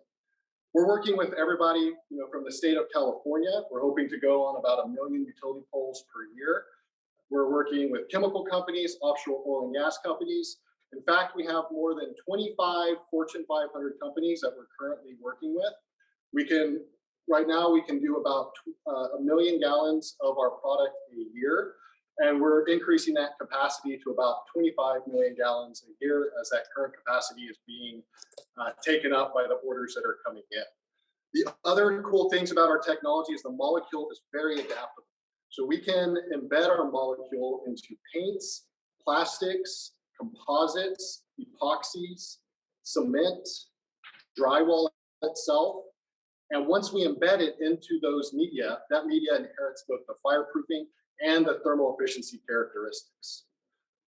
We're working with everybody, from the state of California. We're hoping to go on about 1 million utility poles per year. We're working with chemical companies, offshore oil and gas companies. In fact, we have more than 25 Fortune 500 companies that we're currently working with. Right now, we can do about 1 million gallons of our product a year. And we're increasing that capacity to about 25 million gallons a year as that current capacity is being taken up by the orders that are coming in. The other cool things about our technology is the molecule is very adaptable. So we can embed our molecule into paints, plastics, composites, epoxies, cement, drywall itself. And once we embed it into those media, that media inherits both the fireproofing and the thermal efficiency characteristics.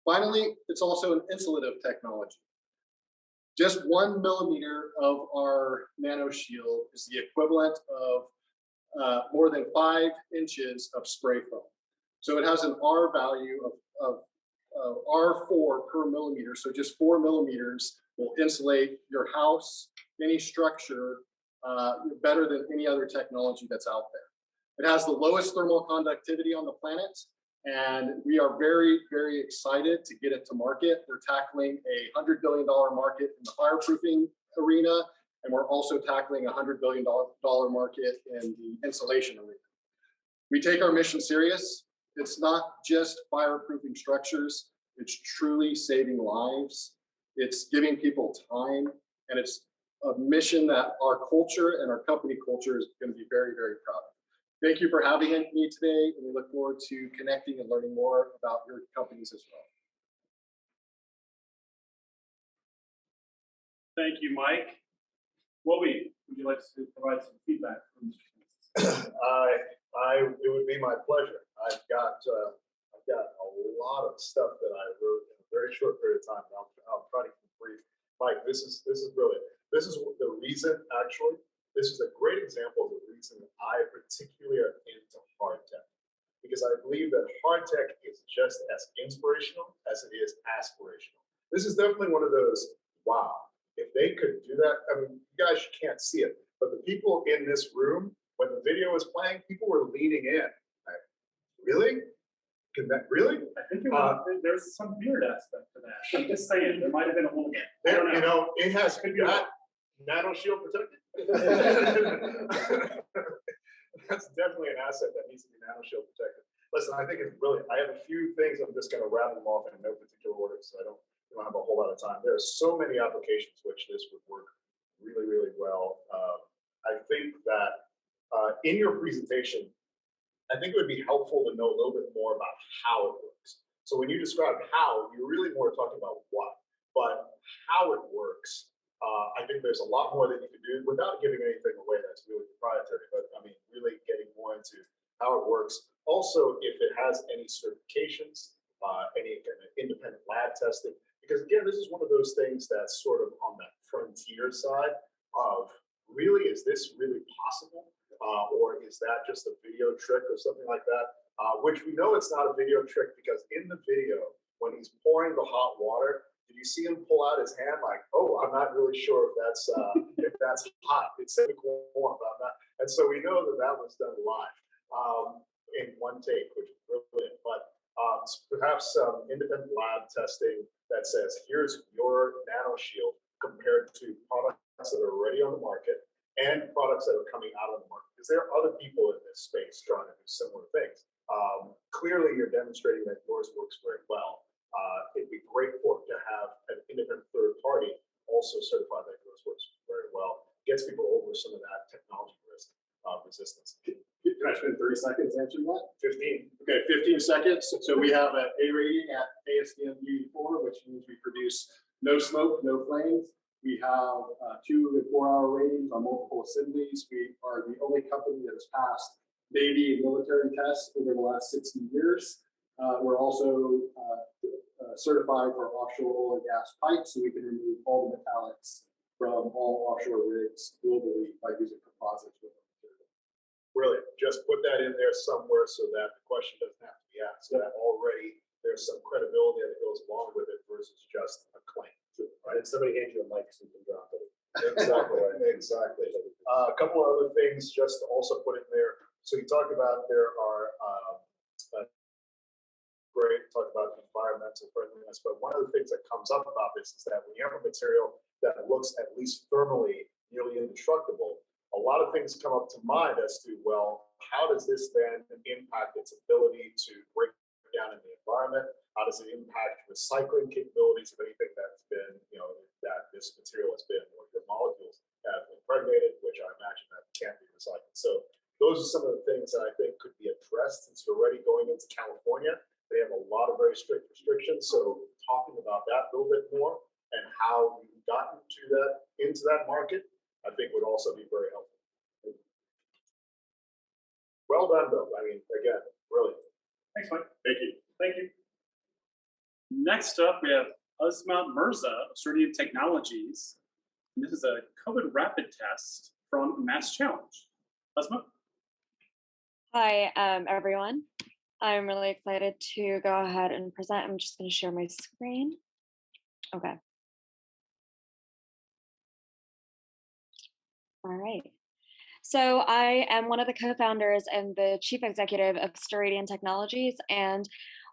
Finally, it's also an insulative technology. Just 1 millimeter of our nano shield is the equivalent of more than 5 inches of spray foam. So it has an R value of R4 per millimeter. So just 4 millimeters will insulate your house, any structure, better than any other technology that's out there. It has the lowest thermal conductivity on the planet, and we are very, very excited to get it to market. We're tackling a $100 billion market in the fireproofing arena, and we're also tackling a $100 billion market in the insulation arena. We take our mission serious. It's not just fireproofing structures, it's truly saving lives. It's giving people time, and it's a mission that our culture and our company culture is going to be very, very proud of. Thank you for having me today, and we look forward to connecting and learning more about your companies as well. Thank you, Mike. Would you like to provide some feedback from Mr. Francis? It would be my pleasure. I've got a lot of stuff that I wrote in a very short period of time. I'll try to keep it brief. Mike, this is brilliant. This is the reason, actually. This is a great example of the reason I particularly am into hard tech, because I believe that hard tech is just as inspirational as it is aspirational. This is definitely one of those, wow, if they could do that, I mean, you guys can't see it, but the people in this room, when the video was playing, people were leaning in. Like, really? Can that really? I think there's some weird aspect to that. I'm just saying, there might have been a little bit. You know, it has that nano shield protected. That's definitely an asset that needs to be nano shield protected. Listen, I think it's brilliant. I have a few things. I'm just going to rattle them off in no particular order, so I don't have a whole lot of time. There are so many applications which this would work really, really well. I think that in your presentation, I think it would be helpful to know a little bit more about how it works. So when you describe how, you're really more talking about what, but how it works. I think there's a lot more that you can do without giving anything away that's really proprietary, but I mean, really getting more into how it works. Also, if it has any certifications, any kind of independent lab testing, because again, this is one of those things that's sort of on that frontier side of really, is this really possible? Or is that just a video trick or something like that? Which we know it's not a video trick, because in the video, when he's pouring the hot water, did you see him pull out his hand like, oh, I'm not really sure if that's hot. It's warm. I'm not. And so we know that that was done live in one take, which is brilliant. But perhaps some independent lab testing that says, here's your nano shield compared to products that are already on the market and products that are coming out of the market. Because there are other people in this space trying to do similar things. Clearly, you're demonstrating that yours works very well. It'd be great to have an independent third party also certify that yours works very well. Gets people over some of that technology risk resistance. Can I spend 30 seconds answering that? 15. Okay, 15 seconds. So we have an A rating at ASTM UE4, which means we produce no smoke, no flames. We have 2 and 4 hour ratings on multiple assemblies. We are the only company that has passed Navy and military tests over the last 60 years. We're also certified for offshore oil and gas pipes, so we can remove all the metallics from all offshore rigs globally by using composites with material. Brilliant. Just put that in there somewhere so that the question doesn't have to be asked. So that already there's some credibility that goes along with it versus just a claim. Right? And somebody hands you a mic so you can drop it. Exactly. Exactly. A couple of other things just to also put in there. So you talked about there are great, talk about environmental friendliness, but one of the things that comes up about this is that when you have a material that looks at least thermally nearly indestructible, a lot of things come up to mind as to, well, how does this then impact its ability to break down in the environment? How does it impact recycling capabilities of anything that's been, that this material has been, or the molecules have impregnated, which I imagine that can't be recycled. So those are some of the things that I think could be addressed since you're already going into California. They have a lot of very strict restrictions. So talking about that a little bit more and how you've gotten into that market, I think would also be very helpful. Well done, Bill. I mean, again, brilliant. Thanks, Mike. Thank you. Thank you. Next up, we have Uzma Mirza of Rodeo Technologies. And this is a COVID rapid test from MassChallenge. Uzma? Hi, everyone. I'm really excited to go ahead and present. I'm just going to share my screen. Okay. All right. So I am one of the co-founders and the chief executive of Rodeo Technologies, and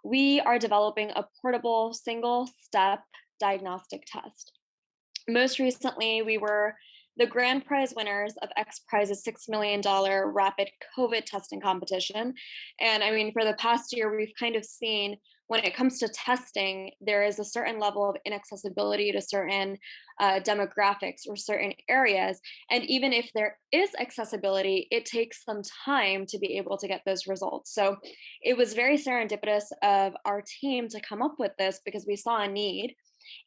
we are developing a portable single-step diagnostic test. Most recently, we were the grand prize winners of X Prize's $6 million rapid COVID testing competition. And I mean, for the past year, we've kind of seen when it comes to testing, there is a certain level of inaccessibility to certain demographics or certain areas. And even if there is accessibility, it takes some time to be able to get those results. So it was very serendipitous of our team to come up with this because we saw a need.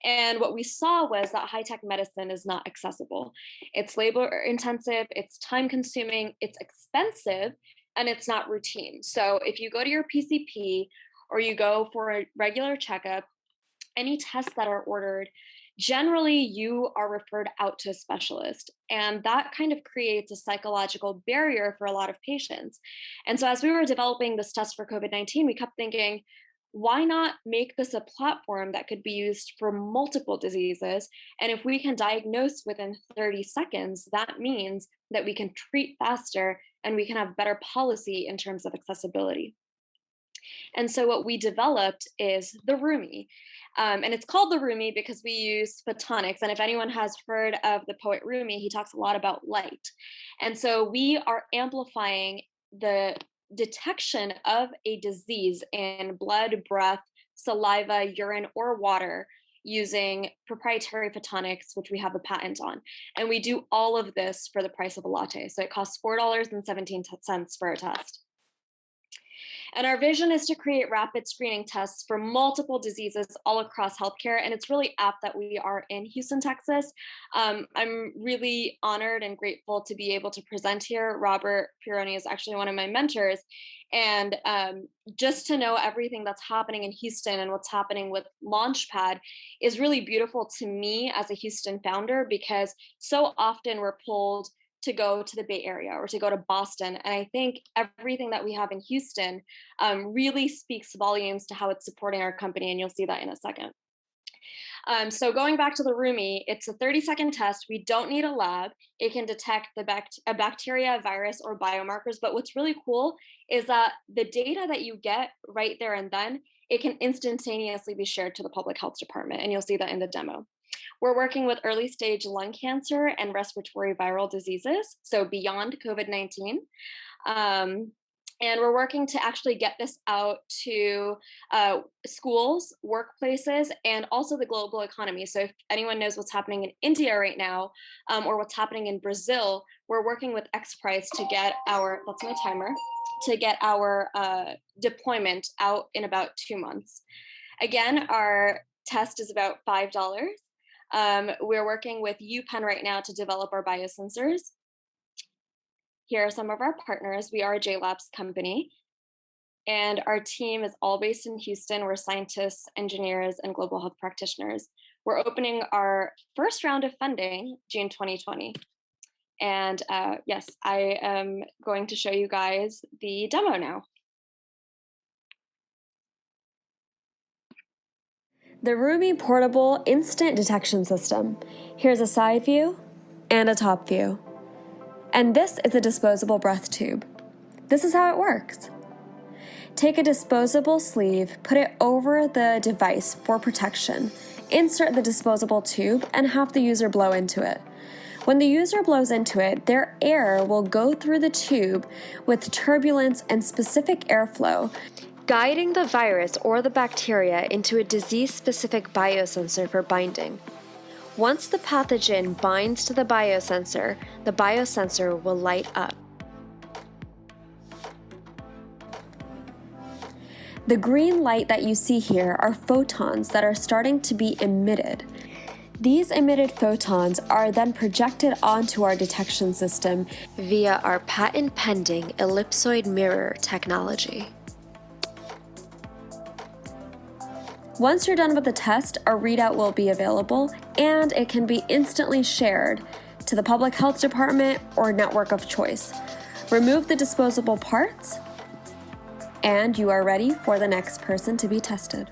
And what we saw was that high-tech medicine is not accessible. It's labor intensive, it's time consuming, it's expensive, and it's not routine. So if you go to your PCP or you go for a regular checkup, any tests that are ordered, generally you are referred out to a specialist. And that kind of creates a psychological barrier for a lot of patients. And so as we were developing this test for COVID-19, we kept thinking, why not make this a platform that could be used for multiple diseases? And if we can diagnose within 30 seconds, that means that we can treat faster and we can have better policy in terms of accessibility. And so what we developed is the Roomy. And it's called the Roomy because we use photonics. And if anyone has heard of the poet Roomy, he talks a lot about light. And so we are amplifying the detection of a disease in blood, breath, saliva, urine, or water using proprietary photonics, which we have a patent on. And we do all of this for the price of a latte. So it costs $4.17 for a test. And our vision is to create rapid screening tests for multiple diseases all across healthcare. And it's really apt that we are in Houston, Texas. I'm really honored and grateful to be able to present here. Robert Pironi is actually one of my mentors. And just to know everything that's happening in Houston and what's happening with Launchpad is really beautiful to me as a Houston founder, because so often we're pulled to go to the Bay Area or to go to Boston. And I think everything that we have in Houston really speaks volumes to how it's supporting our company. And you'll see that in a second. So going back to the Roomy, it's a 30-second test. We don't need a lab. It can detect a bacteria, virus, or biomarkers. But what's really cool is that the data that you get right there and then, it can instantaneously be shared to the public health department. And you'll see that in the demo. We're working with early stage lung cancer and respiratory viral diseases, so beyond COVID-19. And we're working to actually get this out to schools, workplaces, and also the global economy. So if anyone knows what's happening in India right now, or what's happening in Brazil, we're working with XPRIZE to get our, that's my timer, to get our deployment out in about 2 months. Again, our test is about $5. We're working with UPenn right now to develop our biosensors. Here are some of our partners. We are a JLabs company, and our team is all based in Houston. We're scientists, engineers, and global health practitioners. We're opening our first round of funding June 2020. And yes, I am going to show you guys the demo now. The Roomy Portable Instant Detection System. Here's a side view and a top view. And this is a disposable breath tube. This is how it works. Take a disposable sleeve, put it over the device for protection, insert the disposable tube, and have the user blow into it. When the user blows into it, their air will go through the tube with turbulence and specific airflow, guiding the virus or the bacteria into a disease-specific biosensor for binding. Once the pathogen binds to the biosensor will light up. The green light that you see here are photons that are starting to be emitted. These emitted photons are then projected onto our detection system via our patent-pending ellipsoid mirror technology. Once you're done with the test, a readout will be available, and it can be instantly shared to the public health department or network of choice. Remove the disposable parts, and you are ready for the next person to be tested.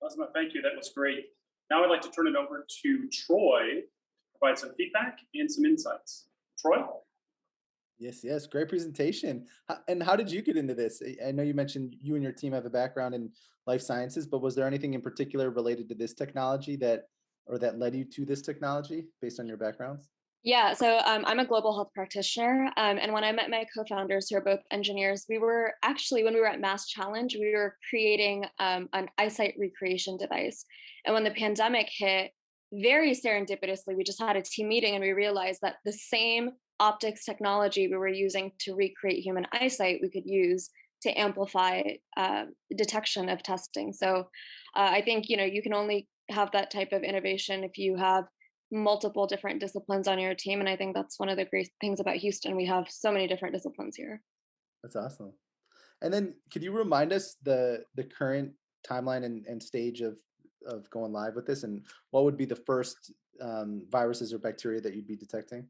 Awesome, thank you, that was great. Now I'd like to turn it over to Troy, provide some feedback and some insights. Troy? Yes, great presentation. And how did you get into this? I know you mentioned you and your team have a background in life sciences, but was there anything in particular related to this technology that or that led you to this technology based on your backgrounds? Yeah, so I'm a global health practitioner, and when I met my co-founders, who are both engineers, we were actually, when we were at MassChallenge, we were creating an eyesight recreation device. And when the pandemic hit, very serendipitously, we just had a team meeting and we realized that the same optics technology we were using to recreate human eyesight, we could use to amplify detection of testing. So I think, you can only have that type of innovation if you have multiple different disciplines on your team. And I think that's one of the great things about Houston. We have so many different disciplines here. That's awesome. And then could you remind us the current timeline and stage of going live with this, and what would be the first viruses or bacteria that you'd be detecting?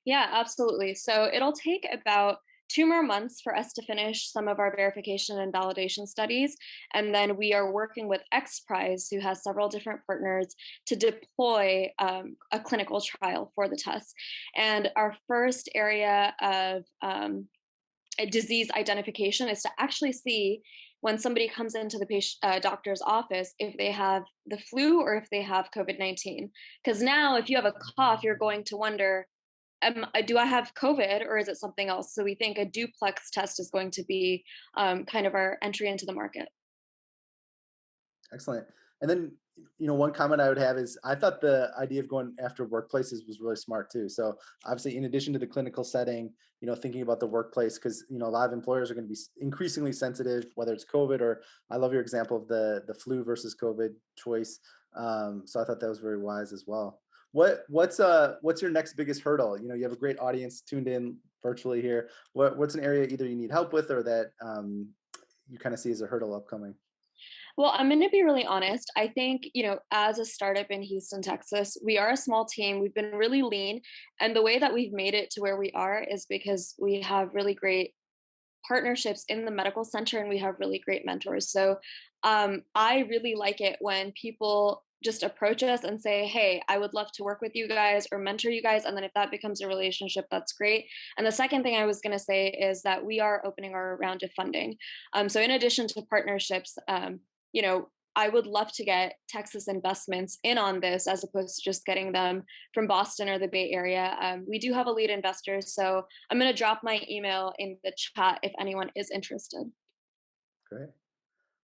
Yeah, absolutely. So it'll take about 2 more months for us to finish some of our verification and validation studies. And then we are working with XPRIZE, who has several different partners, to deploy a clinical trial for the test. And our first area of disease identification is to actually see when somebody comes into the doctor's office if they have the flu or if they have COVID-19. Because now if you have a cough, you're going to wonder, do I have COVID or is it something else? So we think a duplex test is going to be kind of our entry into the market. Excellent. And then, one comment I would have is I thought the idea of going after workplaces was really smart too. So obviously, in addition to the clinical setting, thinking about the workplace, because, a lot of employers are going to be increasingly sensitive, whether it's COVID or I love your example of the flu versus COVID choice. So I thought that was very wise as well. What's your next biggest hurdle? You have a great audience tuned in virtually here. What's an area either you need help with or that you kind of see as a hurdle upcoming? Well, I'm going to be really honest. I think, as a startup in Houston, Texas, we are a small team. We've been really lean. And the way that we've made it to where we are is because we have really great partnerships in the medical center and we have really great mentors. So I really like it when people just approach us and say, hey, I would love to work with you guys or mentor you guys. And then if that becomes a relationship, that's great. And the second thing I was going to say is that we are opening our round of funding. So in addition to partnerships, I would love to get Texas investments in on this as opposed to just getting them from Boston or the Bay Area. We do have a lead investor, so I'm going to drop my email in the chat if anyone is interested. Great.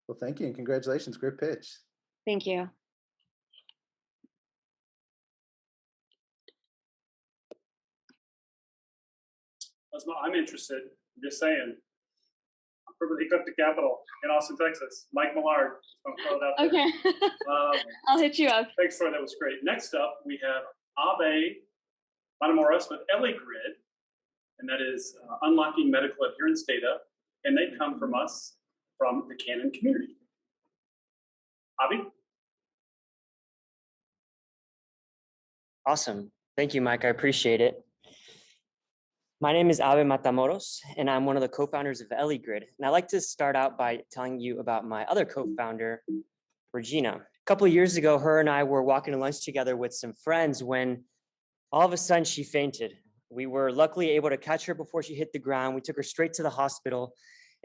Well, thank you and congratulations. Great pitch. Thank you. I'm interested. Just saying. I'm from the Dakota Capital in Austin, Texas. Mike Ballard. I'm throw it out there. Okay. I'll hit you up. Thanks, Troy. That was great. Next up, we have Abe Matamoros with ELIGrid, and that is unlocking medical adherence data. And they come from us from the Canon community. Abe? Awesome. Thank you, Mike. I appreciate it. My name is Abe Matamoros, and I'm one of the co-founders of ELIGrid. And I'd like to start out by telling you about my other co-founder, Regina. A couple of years ago, her and I were walking to lunch together with some friends when all of a sudden she fainted. We were luckily able to catch her before she hit the ground. We took her straight to the hospital.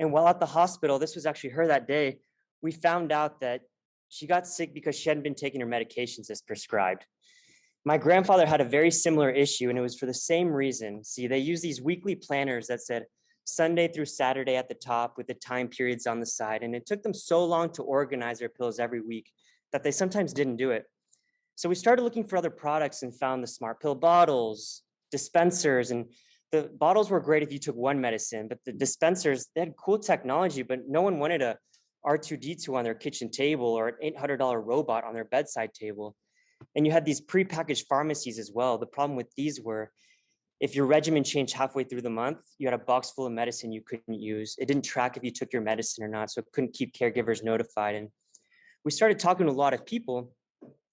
And while at the hospital, this was actually her that day, we found out that she got sick because she hadn't been taking her medications as prescribed. My grandfather had a very similar issue, and it was for the same reason. See, they use these weekly planners that said Sunday through Saturday at the top with the time periods on the side. And it took them so long to organize their pills every week that they sometimes didn't do it. So we started looking for other products and found the smart pill bottles, dispensers, and the bottles were great if you took one medicine, but the dispensers, they had cool technology, but no one wanted a R2-D2 on their kitchen table or an $800 robot on their bedside table. And you had these prepackaged pharmacies as well. The problem with these were, if your regimen changed halfway through the month, you had a box full of medicine you couldn't use. It didn't track if you took your medicine or not, so it couldn't keep caregivers notified. And we started talking to a lot of people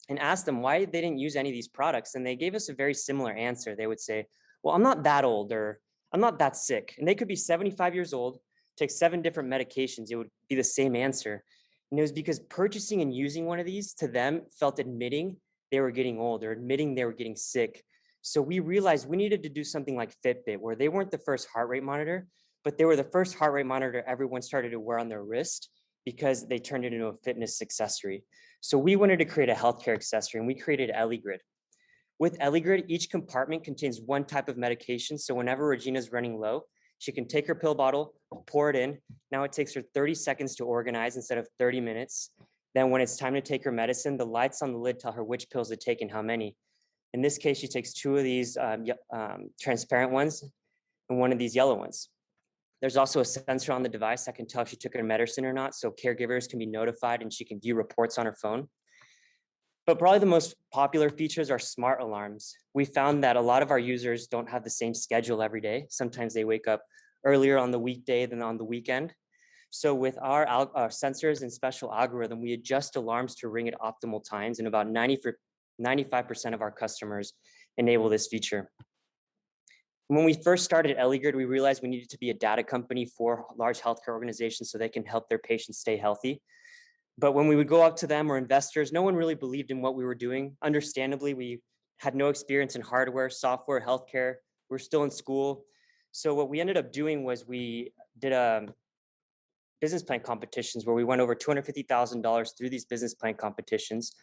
and asked them why they didn't use any of these products. And they gave us a very similar answer. They would say, well, I'm not that old, or I'm not that sick. And they could be 75 years old, take 7 different medications. It would be the same answer. And it was because purchasing and using one of these to them felt admitting they were getting old or admitting they were getting sick. So we realized we needed to do something like Fitbit, where they weren't the first heart rate monitor, but they were the first heart rate monitor everyone started to wear on their wrist. because they turned it into a fitness accessory. So we wanted to create a healthcare accessory, and we created EliGrid. With EliGrid, each compartment contains one type of medication. So whenever Regina's running low, she can take her pill bottle, pour it in. Now it takes her 30 seconds to organize instead of 30 minutes. Then when it's time to take her medicine, the lights on the lid tell her which pills to take and how many. In this case, she takes 2 of these transparent ones and 1 of these yellow ones. There's also a sensor on the device that can tell if she took her medicine or not, so caregivers can be notified and she can view reports on her phone. But probably the most popular features are smart alarms. We found that a lot of our users don't have the same schedule every day. Sometimes they wake up earlier on the weekday than on the weekend. So with our sensors and special algorithm, we adjust alarms to ring at optimal times, and about 95% of our customers enable this feature. When we first started EliGrid, we realized we needed to be a data company for large healthcare organizations so they can help their patients stay healthy. But when we would go up to them or investors, no one really believed in what we were doing. Understandably, we had no experience in hardware, software, healthcare. We're still in school. So what we ended up doing was we did business plan competitions where we went over $250,000 through these business plan competitions.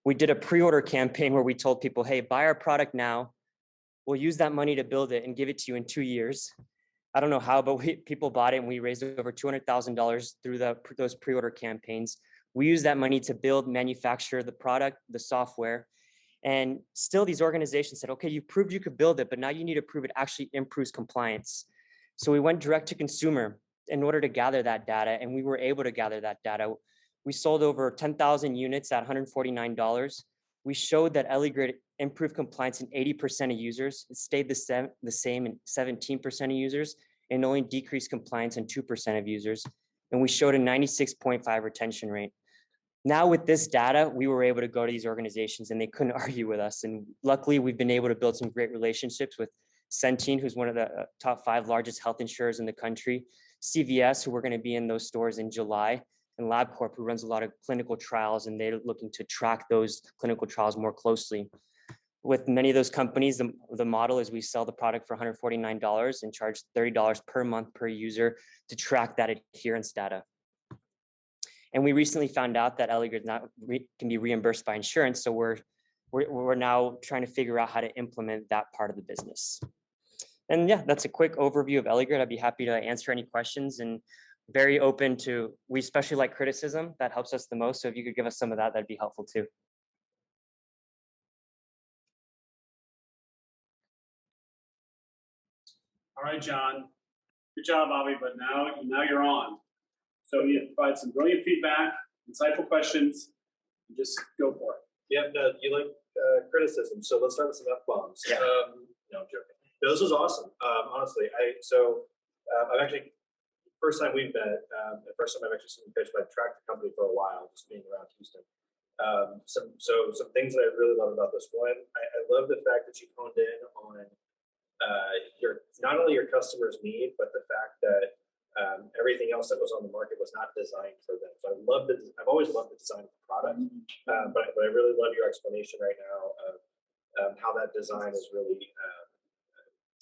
We did a pre-order campaign where we told people, hey, buy our product now. We'll use that money to build it and give it to you in 2 years. I don't know how, but people bought it, and we raised over $200,000 through those pre-order campaigns. We use that money to build, manufacture the product, the software. And still these organizations said, okay, you proved you could build it, but now you need to prove it actually improves compliance. So we went direct to consumer in order to gather that data, and we were able to gather that data. We sold over 10,000 units at $149. We showed that EliGrid improved compliance in 80% of users. It stayed the same in 17% of users, and only decreased compliance in 2% of users. And we showed a 96.5 retention rate. Now with this data, we were able to go to these organizations and they couldn't argue with us. And luckily, we've been able to build some great relationships with Centene, who's one of the top 5 largest health insurers in the country, CVS, who we're going to be in those stores in July, and LabCorp, who runs a lot of clinical trials, and they're looking to track those clinical trials more closely. With many of those companies, the model is we sell the product for $149 and charge $30 per month per user to track that adherence data. And we recently found out that EliGrid can be reimbursed by insurance, so we're now trying to figure out how to implement that part of the business. And yeah, that's a quick overview of EliGrid. I'd be happy to answer any questions, and very open to, we especially like criticism. That helps us the most. So if you could give us some of that, that'd be helpful too. All right, John. Good job, Avi, but now you're on. So you provide some brilliant feedback, insightful questions, and just go for it. Yeah, no, you like criticism. So let's start with some F-bombs. No, I'm joking. No, this was awesome. Honestly, I've actually, first time we've met, the first time I've actually seen you pitch, but I've tracked the company for a while, just being around Houston. Some things that I really love about this one, I love the fact that you honed in on not only your customers' need, but the fact that everything else that was on the market was not designed for them. So I've always loved the design of the product, but I really love your explanation right now of how that design is really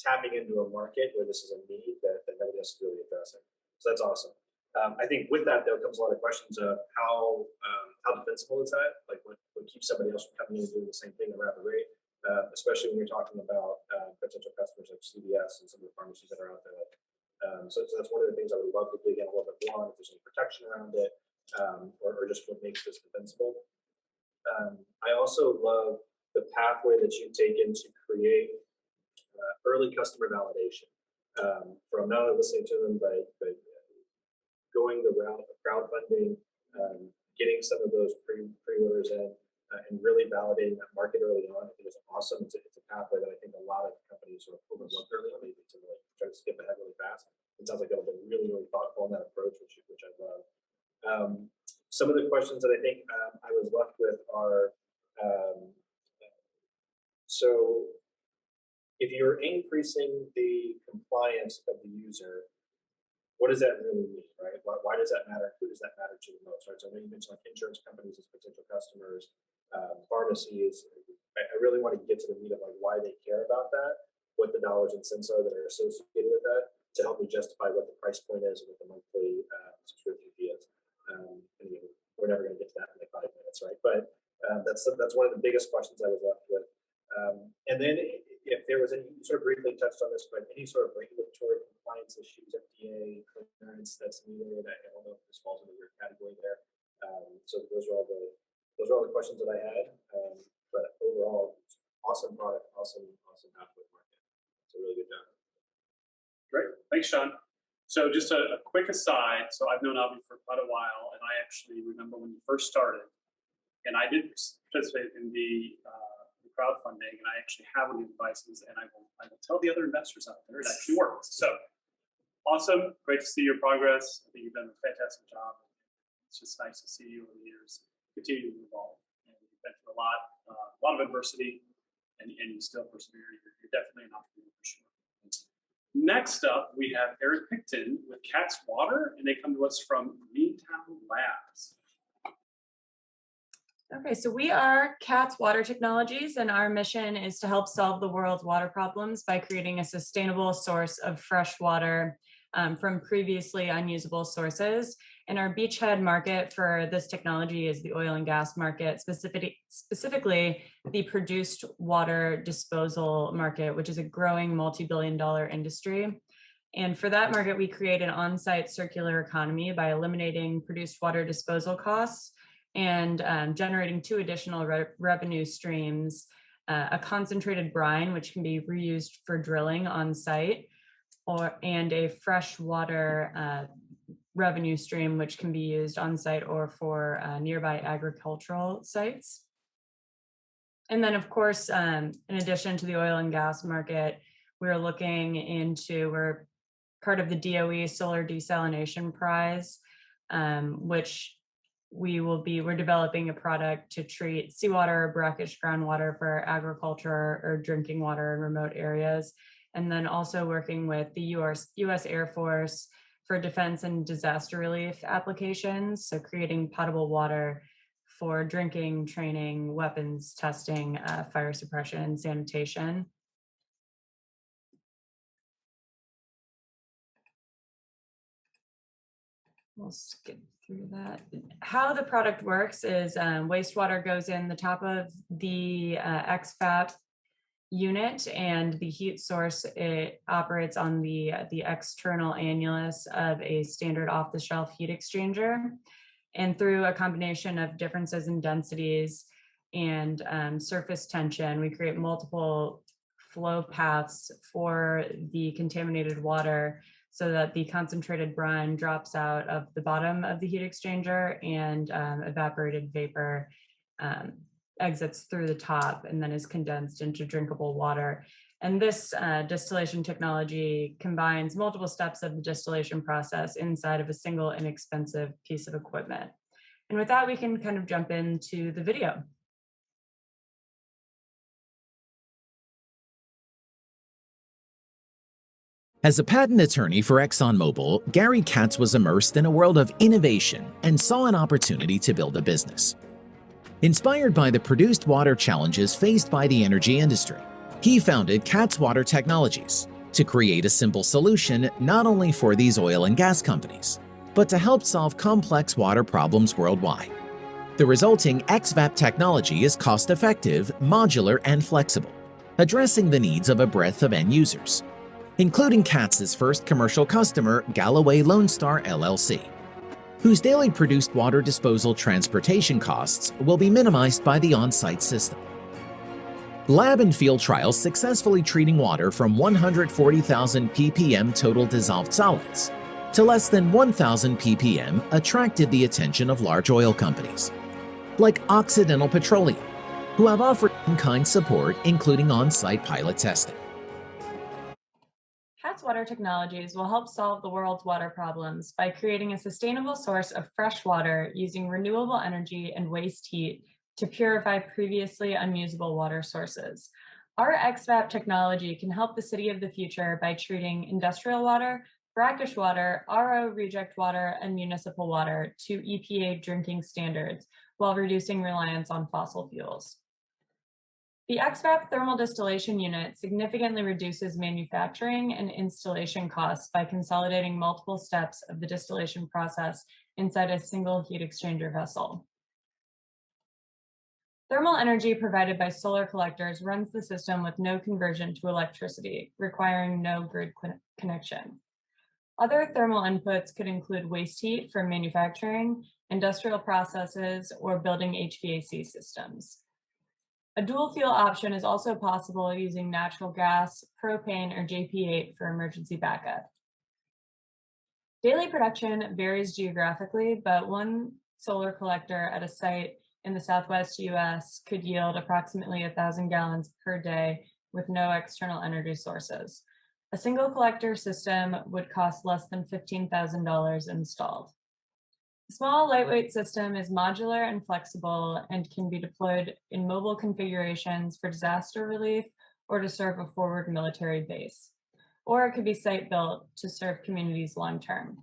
tapping into a market where this is a need that nobody else is really addressing. So that's awesome. I think with that, though, comes a lot of questions of how defensible is that? Like what keeps somebody else from coming in and doing the same thing at a rapid rate? Especially when you're talking about potential customers like CVS and some of the pharmacies that are out there. So that's one of the things I would love to dig in a little bit more on, if there's any protection around it, or just what makes this defensible. I also love the pathway that you've taken to create early customer validation. From not only listening to them, but going the route of crowdfunding, getting some of those pre-orders in, and really validating that market early on. I think it's awesome. It's a pathway that I think a lot of companies sort of overlook early on, maybe to really try to skip ahead really fast. It sounds like they've been really, really thoughtful in that approach, which I love. Some of the questions that I think I was left with are, so if you're increasing the compliance of the user, what does that really mean, right? Why does that matter? Who does that matter to the most, right? So I know you mentioned like insurance companies as potential customers, pharmacies. I really want to get to the meat of like why they care about that, what the dollars and cents are that are associated with that, to help me justify what the price point is and what the monthly subscription fee is. that's one of the biggest questions I was left with. And then if there was any, you sort of briefly touched on this, but any sort of regulatory compliance issues, FDA clearance that's needed, I don't know if this falls into your category there. So those are all the questions that I had. But overall, awesome product, awesome pathway market. It's a really good job. Great, thanks, Sean. So just a quick aside. So I've known Avi for quite a while, and I actually remember when you first started, and I did participate in the crowdfunding, and I actually have one of the devices, and I will tell the other investors out there it actually works. So awesome, great to see your progress. I think you've done a fantastic job. It's just nice to see you over the years continue to evolve. And you've been through a lot of adversity, and you still persevere. You're definitely an entrepreneur for sure. Next up, we have Eric Picton with Cat's Water, and they come to us from Greentown Labs. Okay, so we are Cat's Water Technologies, and our mission is to help solve the world's water problems by creating a sustainable source of fresh water from previously unusable sources. And our beachhead market for this technology is the oil and gas market, specifically the produced water disposal market, which is a growing multi-billion-dollar industry. And for that market, we create an on-site circular economy by eliminating produced water disposal costs and generating two additional revenue streams, a concentrated brine, which can be reused for drilling on site, and a freshwater revenue stream, which can be used on site or for nearby agricultural sites. And then, of course, in addition to the oil and gas market, we're part of the DOE Solar Desalination Prize, which we're developing a product to treat seawater or brackish groundwater for agriculture or drinking water in remote areas. And then also working with the US Air Force for defense and disaster relief applications. So creating potable water for drinking, training, weapons testing, fire suppression, and sanitation. We'll skip through that. How the product works is wastewater goes in the top of the XVAP unit, and the heat source, it operates on the external annulus of a standard off-the-shelf heat exchanger. And through a combination of differences in densities and surface tension, we create multiple flow paths for the contaminated water so that the concentrated brine drops out of the bottom of the heat exchanger and evaporated vapor exits through the top and then is condensed into drinkable water. And this distillation technology combines multiple steps of the distillation process inside of a single inexpensive piece of equipment. And with that, we can kind of jump into the video. As a patent attorney for ExxonMobil, Gary Katz was immersed in a world of innovation and saw an opportunity to build a business. Inspired by the produced water challenges faced by the energy industry, he founded Cat's Water Technologies to create a simple solution not only for these oil and gas companies, but to help solve complex water problems worldwide. The resulting XVAP technology is cost-effective, modular, and flexible, addressing the needs of a breadth of end users, including Katz's first commercial customer, Galloway Lone Star LLC, whose daily produced water disposal transportation costs will be minimized by the on-site system. Lab and field trials successfully treating water from 140,000 ppm total dissolved solids to less than 1,000 ppm attracted the attention of large oil companies, like Occidental Petroleum, who have offered in-kind support, including on-site pilot testing. Cat's Water Technologies will help solve the world's water problems by creating a sustainable source of fresh water using renewable energy and waste heat to purify previously unusable water sources. Our XVAP technology can help the city of the future by treating industrial water, brackish water, RO reject water, and municipal water to EPA drinking standards while reducing reliance on fossil fuels. The XVAP thermal distillation unit significantly reduces manufacturing and installation costs by consolidating multiple steps of the distillation process inside a single heat exchanger vessel. Thermal energy provided by solar collectors runs the system with no conversion to electricity, requiring no grid connection. Other thermal inputs could include waste heat from manufacturing, industrial processes, or building HVAC systems. A dual fuel option is also possible using natural gas, propane, or JP8 for emergency backup. Daily production varies geographically, but one solar collector at a site in the Southwest US could yield approximately 1,000 gallons per day with no external energy sources. A single collector system would cost less than $15,000 installed. The small, lightweight system is modular and flexible and can be deployed in mobile configurations for disaster relief or to serve a forward military base, or it could be site-built to serve communities long-term.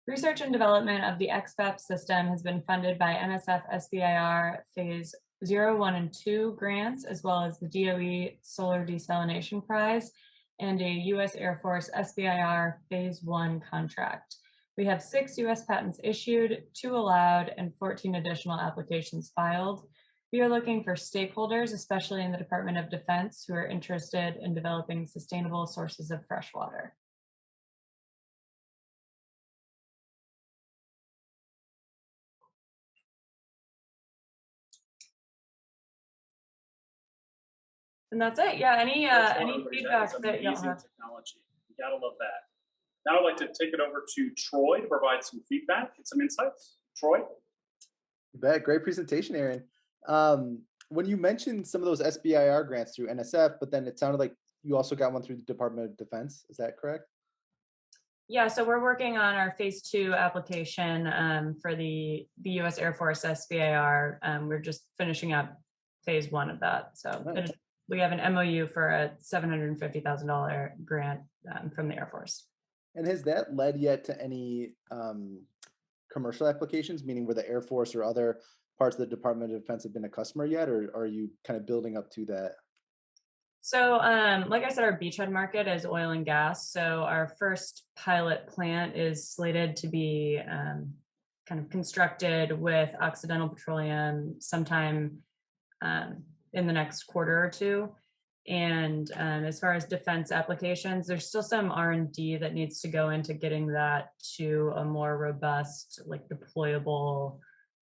Research and development of the XFAP system has been funded by NSF SBIR Phase 0, 1, and 2 grants, as well as the DOE Solar Desalination Prize and a U.S. Air Force SBIR Phase 1 contract. We have 6 U.S. patents issued, 2 allowed, and 14 additional applications filed. We are looking for stakeholders, especially in the Department of Defense, who are interested in developing sustainable sources of fresh water. And that's it. Yeah, any feedback that y'all have? Technology. You gotta love that. Now I'd like to take it over to Troy to provide some feedback and some insights. Troy? You bet. Great presentation, Aaron. When you mentioned some of those SBIR grants through NSF, but then it sounded like you also got one through the Department of Defense. Is that correct? Yeah, so we're working on our Phase 2 application for the U.S. Air Force SBIR. We're just finishing up Phase 1 of that. So we have an MOU for a $750,000 grant from the Air Force. And has that led yet to any commercial applications, meaning where the Air Force or other parts of the Department of Defense have been a customer yet, or are you kind of building up to that? So like I said, our beachhead market is oil and gas. So our first pilot plant is slated to be kind of constructed with Occidental Petroleum sometime in the next quarter or two. And as far as defense applications, there's still some R&D that needs to go into getting that to a more robust, like deployable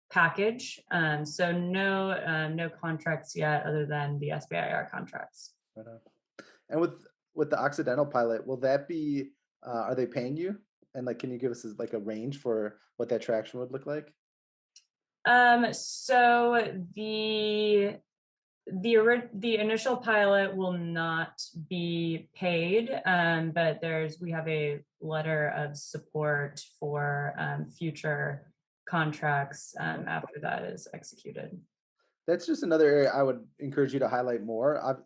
package. So no contracts yet other than the SBIR contracts. Right on. And with the Occidental pilot, will that be, are they paying you? And like, can you give us like a range for what that traction would look like? So the initial pilot will not be paid, but we have a letter of support for future contracts after that is executed. That's just another area I would encourage you to highlight more.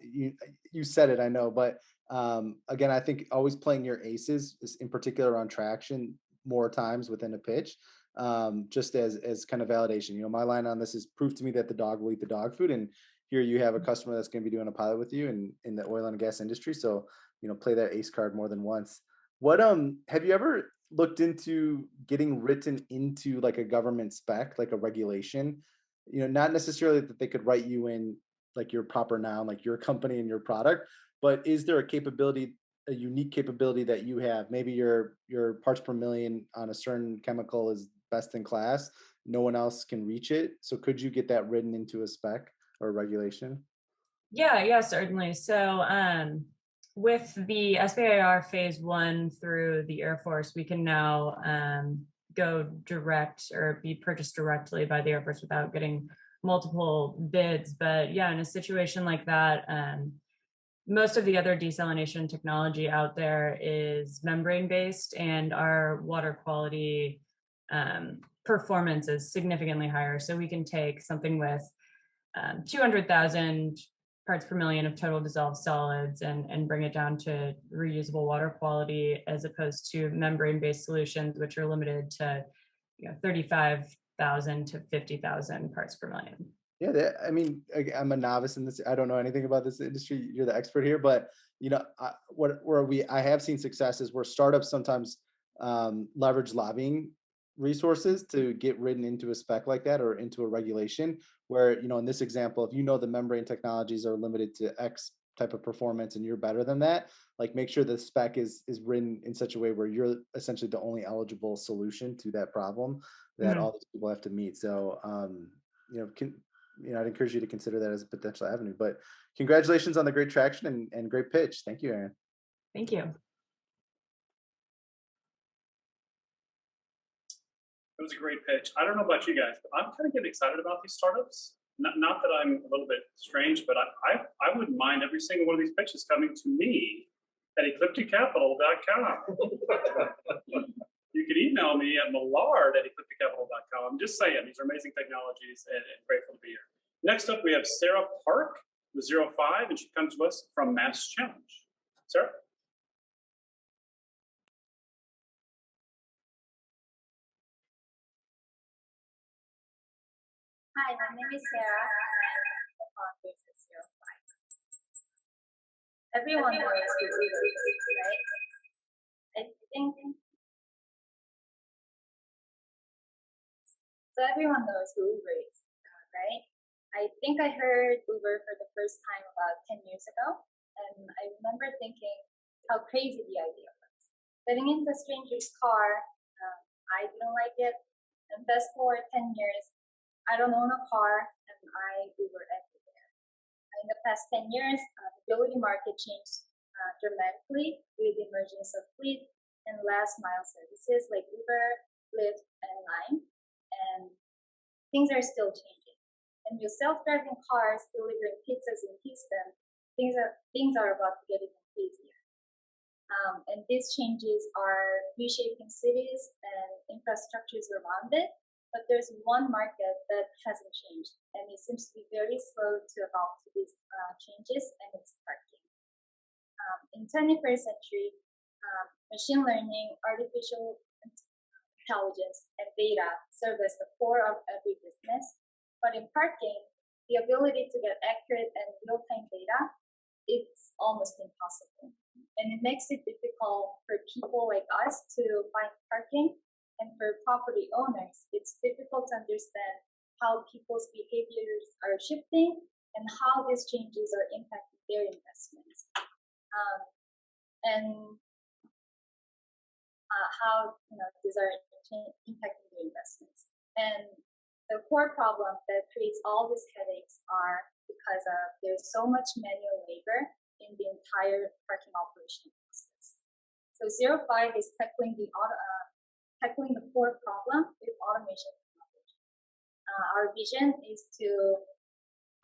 You said it, I know, but again, I think always playing your aces, in particular on traction, more times within a pitch, just as kind of validation. You know, my line on this is prove to me that the dog will eat the dog food, and here you have a customer that's going to be doing a pilot with you in the oil and gas industry. So, you know, play that ace card more than once. What have you ever looked into getting written into like a government spec, like a regulation? You know, not necessarily that they could write you in like your proper noun, like your company and your product, but is there a unique capability that you have? Maybe your parts per million on a certain chemical is best in class. No one else can reach it. So could you get that written into a spec or regulation? Yeah, certainly. So with the SBIR Phase 1 through the Air Force, we can now go direct or be purchased directly by the Air Force without getting multiple bids. But yeah, in a situation like that, most of the other desalination technology out there is membrane based, and our water quality performance is significantly higher. So we can take something with 200,000 parts per million of total dissolved solids and bring it down to reusable water quality, as opposed to membrane-based solutions, which are limited to 35,000 to 50,000 parts per million. Yeah, I mean, I'm a novice in this. I don't know anything about this industry. You're the expert here, but you know, I have seen successes where startups sometimes leverage lobbying resources to get written into a spec like that or into a regulation where, in this example, if the membrane technologies are limited to X type of performance and you're better than that, like make sure the spec is written in such a way where you're essentially the only eligible solution to that problem that all these people have to meet. So, I'd encourage you to consider that as a potential avenue. But congratulations on the great traction and great pitch. Thank you, Aaron. Thank you. It was a great pitch. I don't know about you guys, but I'm kind of getting excited about these startups. Not that I'm a little bit strange, but I wouldn't mind every single one of these pitches coming to me at eclipticcapital.com. You can email me at Ballard@eclipticcapital.com. I'm just saying, these are amazing technologies and grateful to be here. Next up, we have Sarah Park with 05, and she comes to us from MassChallenge. Sarah? Hi, my name is Sarah, and the founder is 05. Everyone knows who Uber is, right? I think so. Everyone knows who Uber is, right? I think I heard Uber for the first time about 10 years ago, and I remember thinking how crazy the idea was. Getting into a stranger's car, I didn't like it, and fast forward 10 years. I don't own a car, and I Uber everywhere. In the past 10 years, the mobility market changed dramatically with the emergence of fleet and last mile services like Uber, Lyft, and Lime. And things are still changing. And with self-driving cars delivering pizzas in Houston, things are about to get even crazier. And these changes are reshaping cities and infrastructures around it. But there's one market that hasn't changed, and it seems to be very slow to evolve to these changes, and it's parking. In 21st century, machine learning, artificial intelligence, and data serve as the core of every business. But in parking, the ability to get accurate and real-time data, it's almost impossible. And it makes it difficult for people like us to find parking. And for property owners, it's difficult to understand how people's behaviors are shifting and how these changes are impacting their investments. And how these are impacting their investments. And the core problem that creates all these headaches are because there's so much manual labor in the entire parking operation process. So 05 is tackling the core problem with automation technology. Our vision is to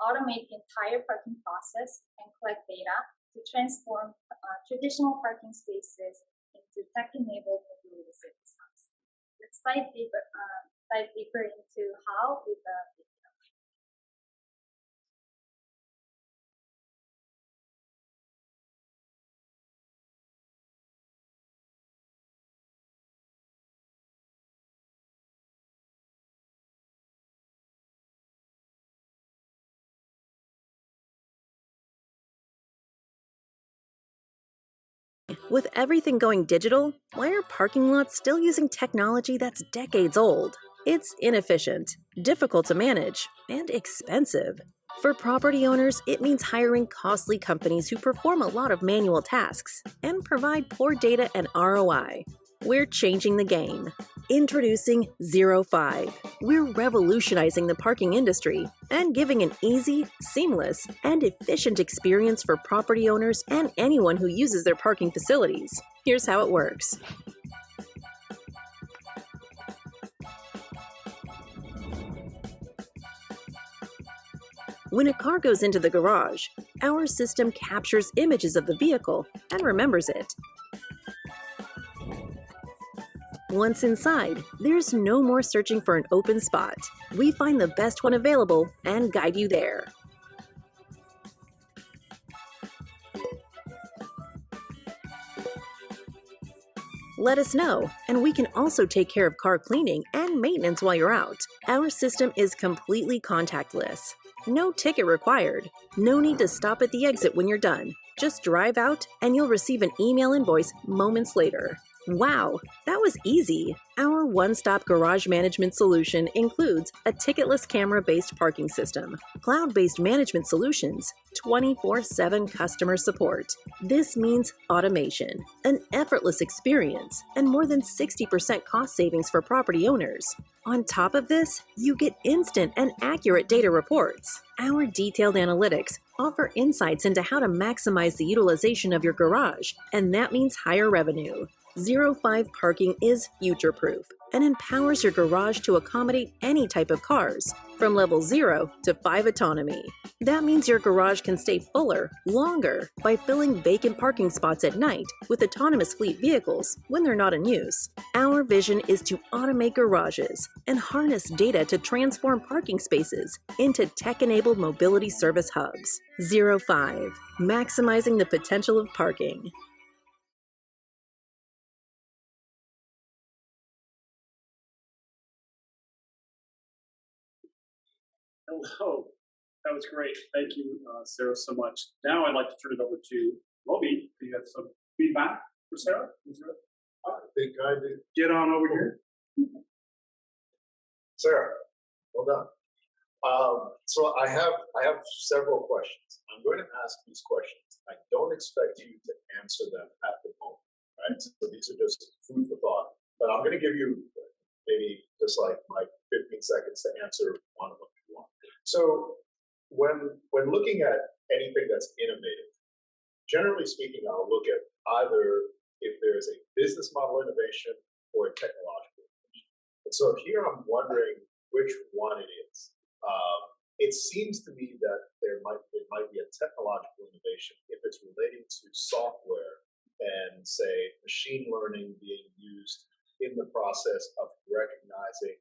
automate the entire parking process and collect data to transform traditional parking spaces into tech-enabled mobility systems. Let's dive deeper into how with the video. With everything going digital, why are parking lots still using technology that's decades old? It's inefficient, difficult to manage, and expensive. For property owners, it means hiring costly companies who perform a lot of manual tasks and provide poor data and ROI. We're changing the game. Introducing 05. We're revolutionizing the parking industry and giving an easy, seamless, and efficient experience for property owners and anyone who uses their parking facilities. Here's how it works. When a car goes into the garage, our system captures images of the vehicle and remembers it. Once inside, there's no more searching for an open spot. We find the best one available and guide you there. Let us know, and we can also take care of car cleaning and maintenance while you're out. Our system is completely contactless. No ticket required. No need to stop at the exit when you're done. Just drive out and you'll receive an email invoice moments later. Wow, that was easy. Our one-stop garage management solution includes a ticketless camera-based parking system, cloud-based management solutions, 24/7 customer support. This means automation, an effortless experience, and more than 60% cost savings for property owners. On top of this, you get instant and accurate data reports. Our detailed analytics offer insights into how to maximize the utilization of your garage, and that means higher revenue. 05 parking is future-proof and empowers your garage to accommodate any type of cars, from level 0 to 5 autonomy. That means your garage can stay fuller, longer, by filling vacant parking spots at night with autonomous fleet vehicles when they're not in use. Our vision is to automate garages and harness data to transform parking spaces into tech-enabled mobility service hubs. 05, maximizing the potential of parking. Hello, that was great. Thank you, Sarah, so much. Now I'd like to turn it over to Roby. Do you have some feedback for Sarah? I think I do. Get on over here. Sarah, well done. So I have several questions. I'm going to ask these questions. I don't expect you to answer them at the moment, right? So these are just food for thought. But I'm going to give you maybe just like 15 seconds to answer one of them if you want. So when looking at anything that's innovative, generally speaking, I'll look at either if there's a business model innovation or a technological innovation. And so here I'm wondering which one it is. It seems to me that it might be a technological innovation if it's relating to software and, say, machine learning being used in the process of recognizing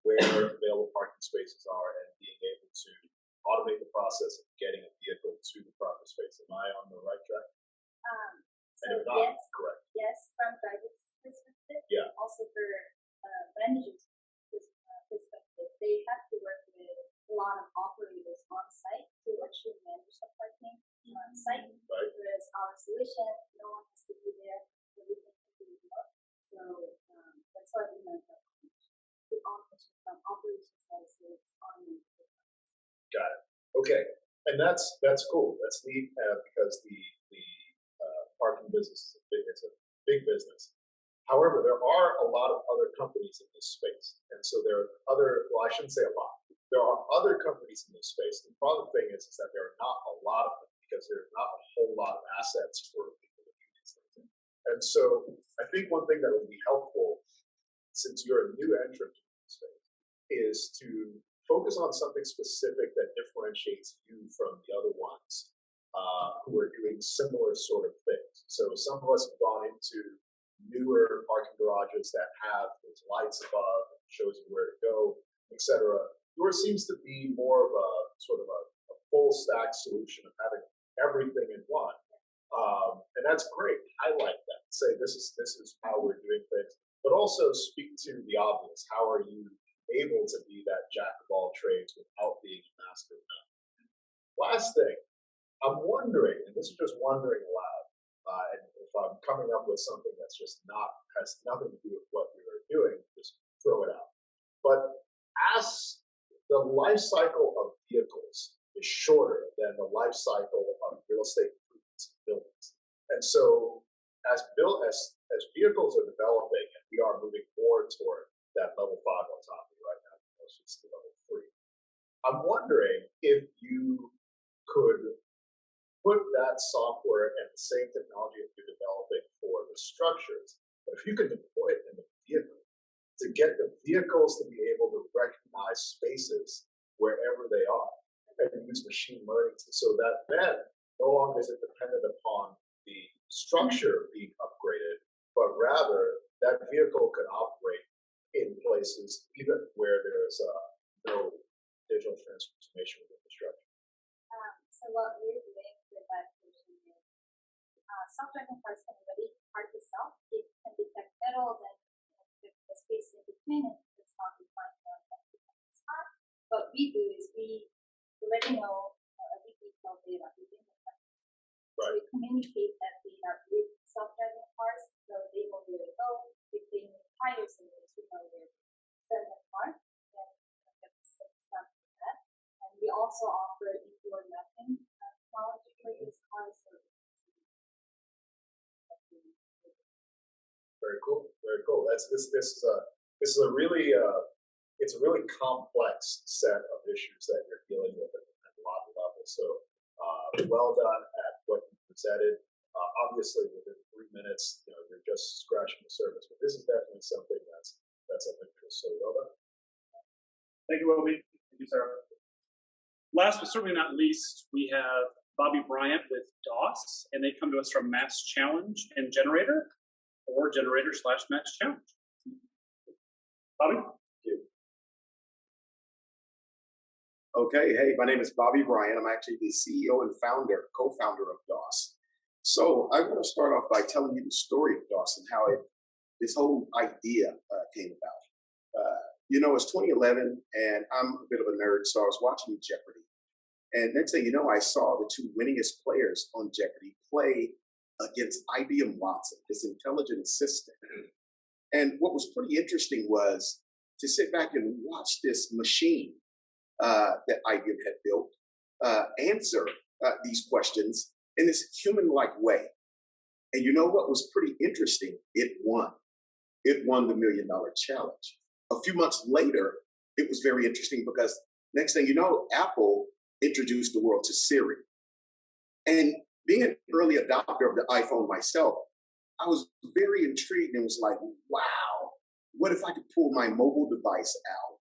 where available parking spaces are and being able to automate the process of getting a vehicle to the proper space. Am I on the right track? And if not, yes, correct. yes, from driver's perspective. Yeah. Also for managers' perspective, they have to work with a lot of operators on site to actually manage the parking on site. Right. Whereas our solution, no one has to be there, everything can be remote. So that's why we meant that the automation from operations side is on. Got it. Okay, and that's cool. That's neat because the parking business is a big business. However, there are a lot of other companies in this space, and so there are other. Well, I shouldn't say a lot. There are other companies in this space. The problem thing is that there are not a lot of them because there's not a whole lot of assets for people to do these things in. And so, I think one thing that would be helpful, since you're a new entrant in this space, is to focus on something specific that differentiates you from the other ones who are doing similar sort of things. So some of us have gone into newer parking garages that have those lights above, and shows you where to go, etc. Yours seems to be more of a sort of a full stack solution of having everything in one, and that's great. Highlight that. Say this is how we're doing things, but also speak to the obvious. How are you able to be that jack of all trades without being a master of none? Last thing, I'm wondering, and this is just wondering aloud, and if I'm coming up with something that's just has nothing to do with what you're doing, just throw it out. But as the life cycle of vehicles is shorter than the life cycle of real estate improvements and buildings, and so as vehicles are developing, and we are moving more toward that level 5 autonomy right now, most recently level 3. I'm wondering if you could put that software and the same technology that you're developing for the structures, but if you could deploy it in the vehicle to get the vehicles to be able to recognize spaces wherever they are and use machine learning so that then no longer is it dependent upon the structure being upgraded, but rather that vehicle can operate in places even where there's no digital transformation within the structure. So what we're doing with that solution is software cars can already park itself. It can detect metals and the space in between, and it's not defined on the spot. What we do is we already know every detailed data within the car. So we communicate that data with self-driving cars, so they know where to go. as you know, with Senate Park, and get the stuff for that. And we also offer equal mapping technology for this car service. Very cool. Very cool. This is a really it's a really complex set of issues that you're dealing with at a lot of levels. So well done at what you presented. Obviously, within 3 minutes, you're just scratching the surface. But this is definitely something that's of interest. So well done. Thank you, Roby. Thank you, Sarah. Last but certainly not least, we have Bobby Bryant with DOS, and they come to us from MassChallenge and Generator, or Generator/MassChallenge. Bobby? Okay, hey, my name is Bobby Bryant. I'm actually the CEO and co-founder of DOS. So I want to start off by telling you the story of DOS and how this whole idea came about. It's 2011, and I'm a bit of a nerd, so I was watching Jeopardy. And next thing you know, I saw the two winningest players on Jeopardy play against IBM Watson, this intelligent assistant. And what was pretty interesting was to sit back and watch this machine that IBM had built answer these questions in this human-like way. And you know what was pretty interesting? It won. It won the $1 Million Challenge. A few months later, it was very interesting because next thing you know, Apple introduced the world to Siri. And being an early adopter of the iPhone myself, I was very intrigued and was like, wow, what if I could pull my mobile device out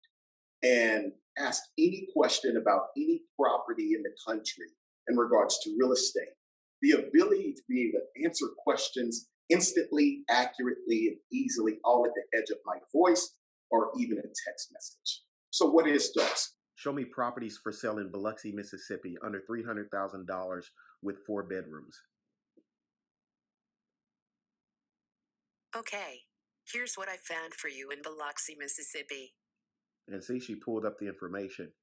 and ask any question about any property in the country in regards to real estate? The ability to be able to answer questions instantly, accurately, and easily, all at the edge of my voice or even a text message. So what is DOS? Show me properties for sale in Biloxi, Mississippi, under $300,000 with 4 bedrooms. Okay, here's what I found for you in Biloxi, Mississippi. And see, she pulled up the information.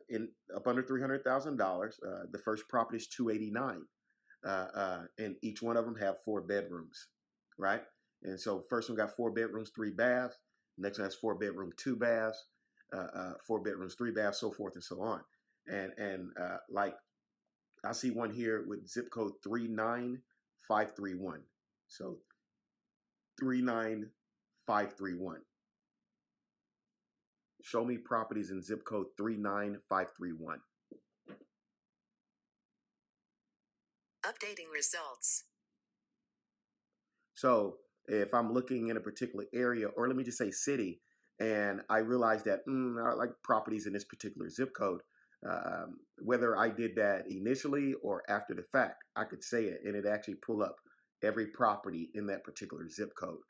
In up under $300,000, the first property is $289, and each one of them have 4 bedrooms, right? And so first one got 4 bedrooms, 3 baths. Next one has 4 bedroom, 2 baths, 4 bedrooms, 3 baths, so forth and so on. And like I see one here with zip code 39531. So 39531. Show me properties in zip code 39531. Updating results. So if I'm looking in a particular area, or let me just say city, and I realize that I like properties in this particular zip code, whether I did that initially or after the fact, I could say it, and it actually pull up every property in that particular zip code.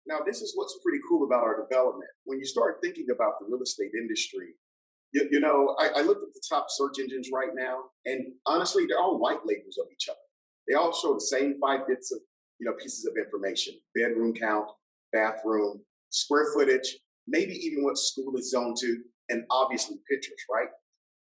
Now, this is what's pretty cool about our development. When you start thinking about the real estate industry, I looked at the top search engines right now, and honestly, they're all white labels of each other. They all show the same 5 bits of, pieces of information: bedroom count, bathroom, square footage, maybe even what school is zoned to, and obviously pictures, right?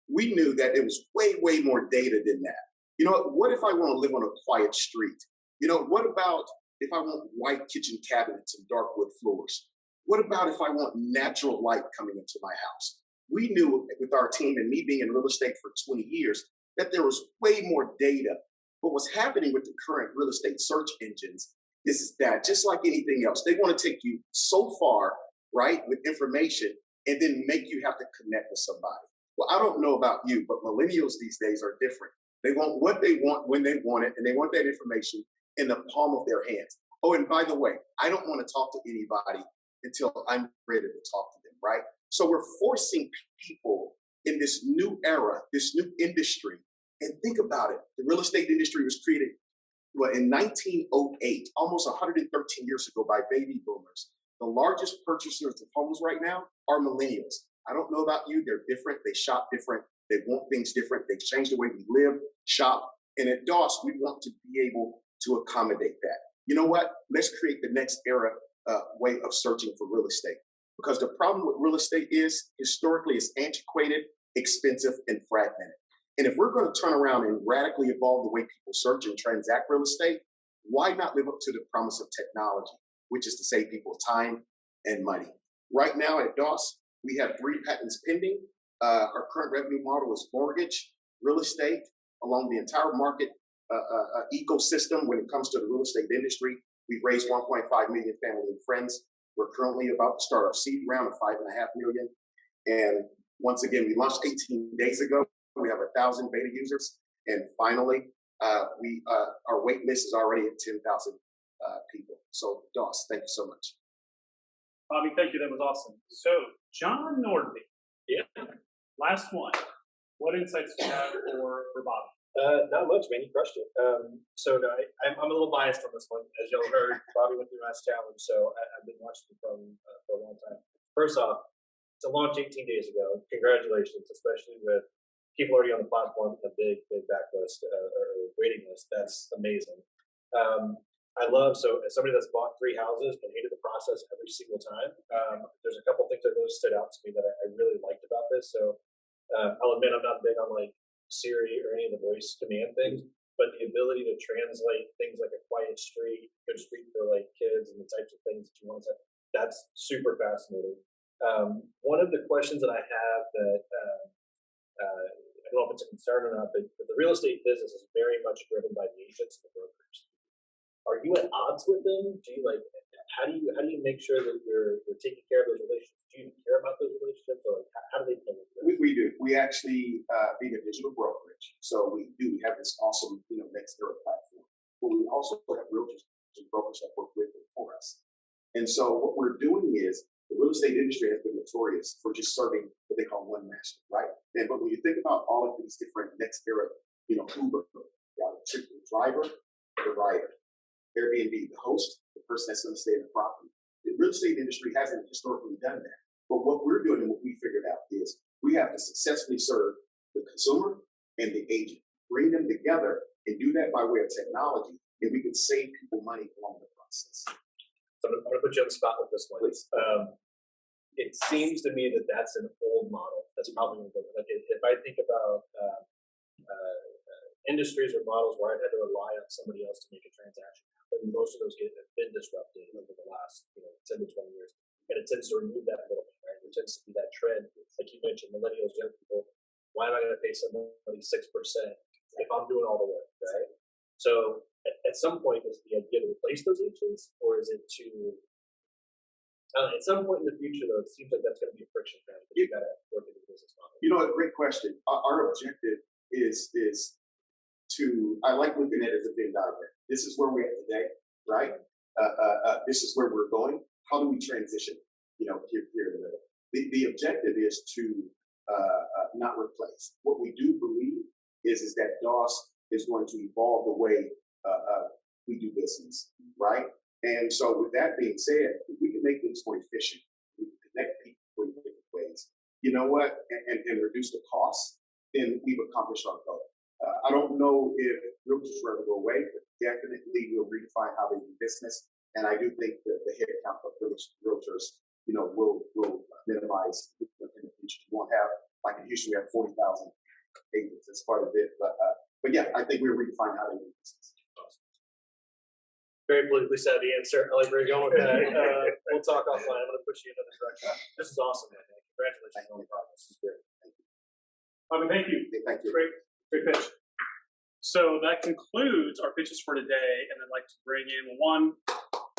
We knew that it was way, way more data than that. What if I want to live on a quiet street? What about if I want white kitchen cabinets and dark wood floors? What about if I want natural light coming into my house? We knew with our team and me being in real estate for 20 years that there was way more data. But what's happening with the current real estate search engines is that just like anything else, they want to take you so far, right, with information and then make you have to connect with somebody. Well, I don't know about you, but millennials these days are different. They want what they want when they want it, and they want that information in the palm of their hands. Oh, and by the way, I don't want to talk to anybody until I'm ready to talk to them, right? So we're forcing people in this new era, this new industry. And think about it. The real estate industry was created in 1908, almost 113 years ago, by baby boomers. The largest purchasers of homes right now are millennials. I don't know about you. They're different. They shop different. They want things different. They've changed the way we live, shop. And at DOS, we want to be able to accommodate that. You know what? Let's create the next era way of searching for real estate. Because the problem with real estate is historically it's antiquated, expensive, and fragmented. And if we're going to turn around and radically evolve the way people search and transact real estate, why not live up to the promise of technology, which is to save people time and money? Right now at DOS, we have 3 patents pending. Our current revenue model is mortgage, real estate, along the entire market ecosystem when it comes to the real estate industry. We've raised 1.5 million family and friends. We're currently about to start our seed round of 5.5 million. And once again, we launched 18 days ago. We have 1,000 beta users. And finally, our wait list is already at 10,000 people. So DOS, thank you so much. Bobby, thank you. That was awesome. So John Nordby. Yeah. Last one. What insights do you have for Bobby? Not much, man. You crushed it. I'm a little biased on this one. As y'all heard, Bobby went through MassChallenge, so I've been watching for a long time. First off, to launch 18 days ago, congratulations, especially with people already on the platform, a big backlist or waiting list. That's amazing. I love, so as somebody that's bought 3 houses and hated the process every single time, there's a couple things that really stood out to me that I really liked about this. So I'll admit I'm not big on like Siri or any of the voice command things, but the ability to translate things like a quiet street, good street for like kids and the types of things that you want to say, that's super fascinating. One of the questions that I have that I don't know if it's a concern or not, but the real estate business is very much driven by the agents and the brokers. Are you at odds with them? Do you like, how do you make sure that you're taking care of those relationships? Do you care about those relationships, or like, how do they play with them? We do. We actually being a digital brokerage, so we have this awesome next era platform, but we also have realtors and brokers that work with it for us. And so what we're doing is the real estate industry has been notorious for just serving what they call one master, right? But when you think about all of these different next era, Uber, the driver, the rider, Airbnb, the host, the person that's going to stay in the property. The real estate industry hasn't historically done that. But what we're doing and what we figured out is we have to successfully serve the consumer and the agent, bring them together and do that by way of technology, and we can save people money along the process. So I'm going to put you on the spot with this one. Please. It seems to me that that's an old model. That's probably going to go. Like if I think about industries or models where I've had to rely on somebody else to make a transaction happen, most of those have been disrupted over the last 10 to 20 years. And it tends to remove that middleman, right? There tends to be that trend, like you mentioned, millennials, young people. Why am I going to pay somebody 6% if I'm doing all the work, right? So at some point, is the idea to replace those agents, or is it to at some point in the future, though, it seems like that's going to be a friction point. But you got to work in the business model. A great question. Our objective is to, I like looking at it as a Venn diagram. This is where we're at today, right? This is where we're going. How do we transition, here in the middle? The objective is to not replace. What we do believe is that DOS is going to evolve the way we do business, right? And so with that being said, if we can make things more efficient, we can connect people in different ways, and reduce the costs, then we've accomplished our goal. I don't know if realtors will ever go away, but definitely we'll redefine how they do business. And I do think that the headcount of realtors, will minimize in the future. We won't have, like in Houston, we have 40,000 agents. That's part of it. But yeah, I think we'll redefine how they do business. Very politically savvy answer. I like where you're going with that. We'll talk offline. I'm going to push you in another direction. This is awesome, man. Congratulations on the progress. This is great. Thank you. Thank you. Thank you. Great pitch. So that concludes our pitches for today, and I'd like to bring in one.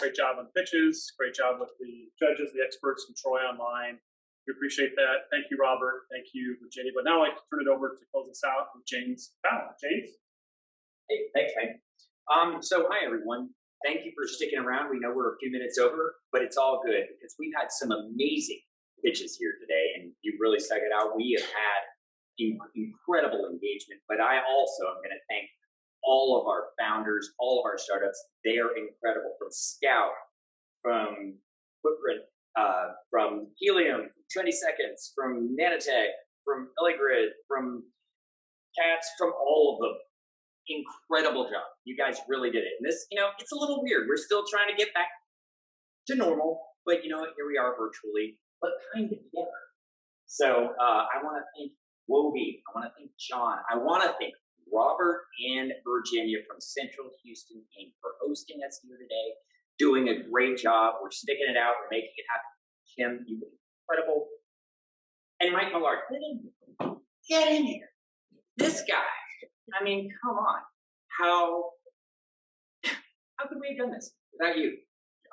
Great job on the pitches. Great job with the judges, the experts, and Troy online. We appreciate that. Thank you, Robert. Thank you, Virginia. But now I'd like to turn it over to close us out with James Ballard. James? Hey, thanks, man. So hi, everyone. Thank you for sticking around. We know we're a few minutes over, but it's all good because we've had some amazing pitches here today, and you really stuck it out. We have had incredible engagement, but I also am going to thank all of our founders, all of our startups. They are incredible, from Scout, from Footprint, from Helium, from 20 Seconds, from Nanotech, from Grid, from Cats, from all of them. Incredible job. You guys really did it. And this, it's a little weird. We're still trying to get back to normal, but here we are virtually, but kind of together. So I want to thank Wobie. I want to thank John. I want to thank Robert and Virginia from Central Houston Inc. for hosting us here today, doing a great job. We're sticking it out. We're making it happen. Kim, you've been incredible. And Mike Ballard, get in here. This guy. I mean, come on. How could we have done this without you?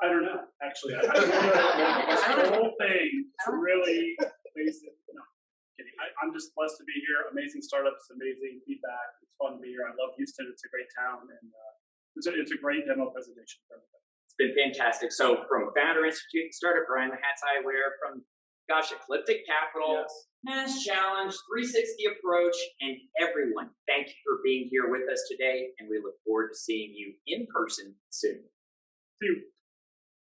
I don't know, actually. I don't know. The whole thing to really place it. No, kidding. I'm just blessed to be here. Amazing startups, amazing feedback. It's fun to be here. I love Houston. It's a great town, and it's a great demo presentation for everybody. It's been fantastic. So from Founder Institute and Startup Brian, the hats I wear, from Ecliptic Capital, yes. MassChallenge, 360 Approach, and everyone, thank you for being here with us today, and we look forward to seeing you in person soon. See you.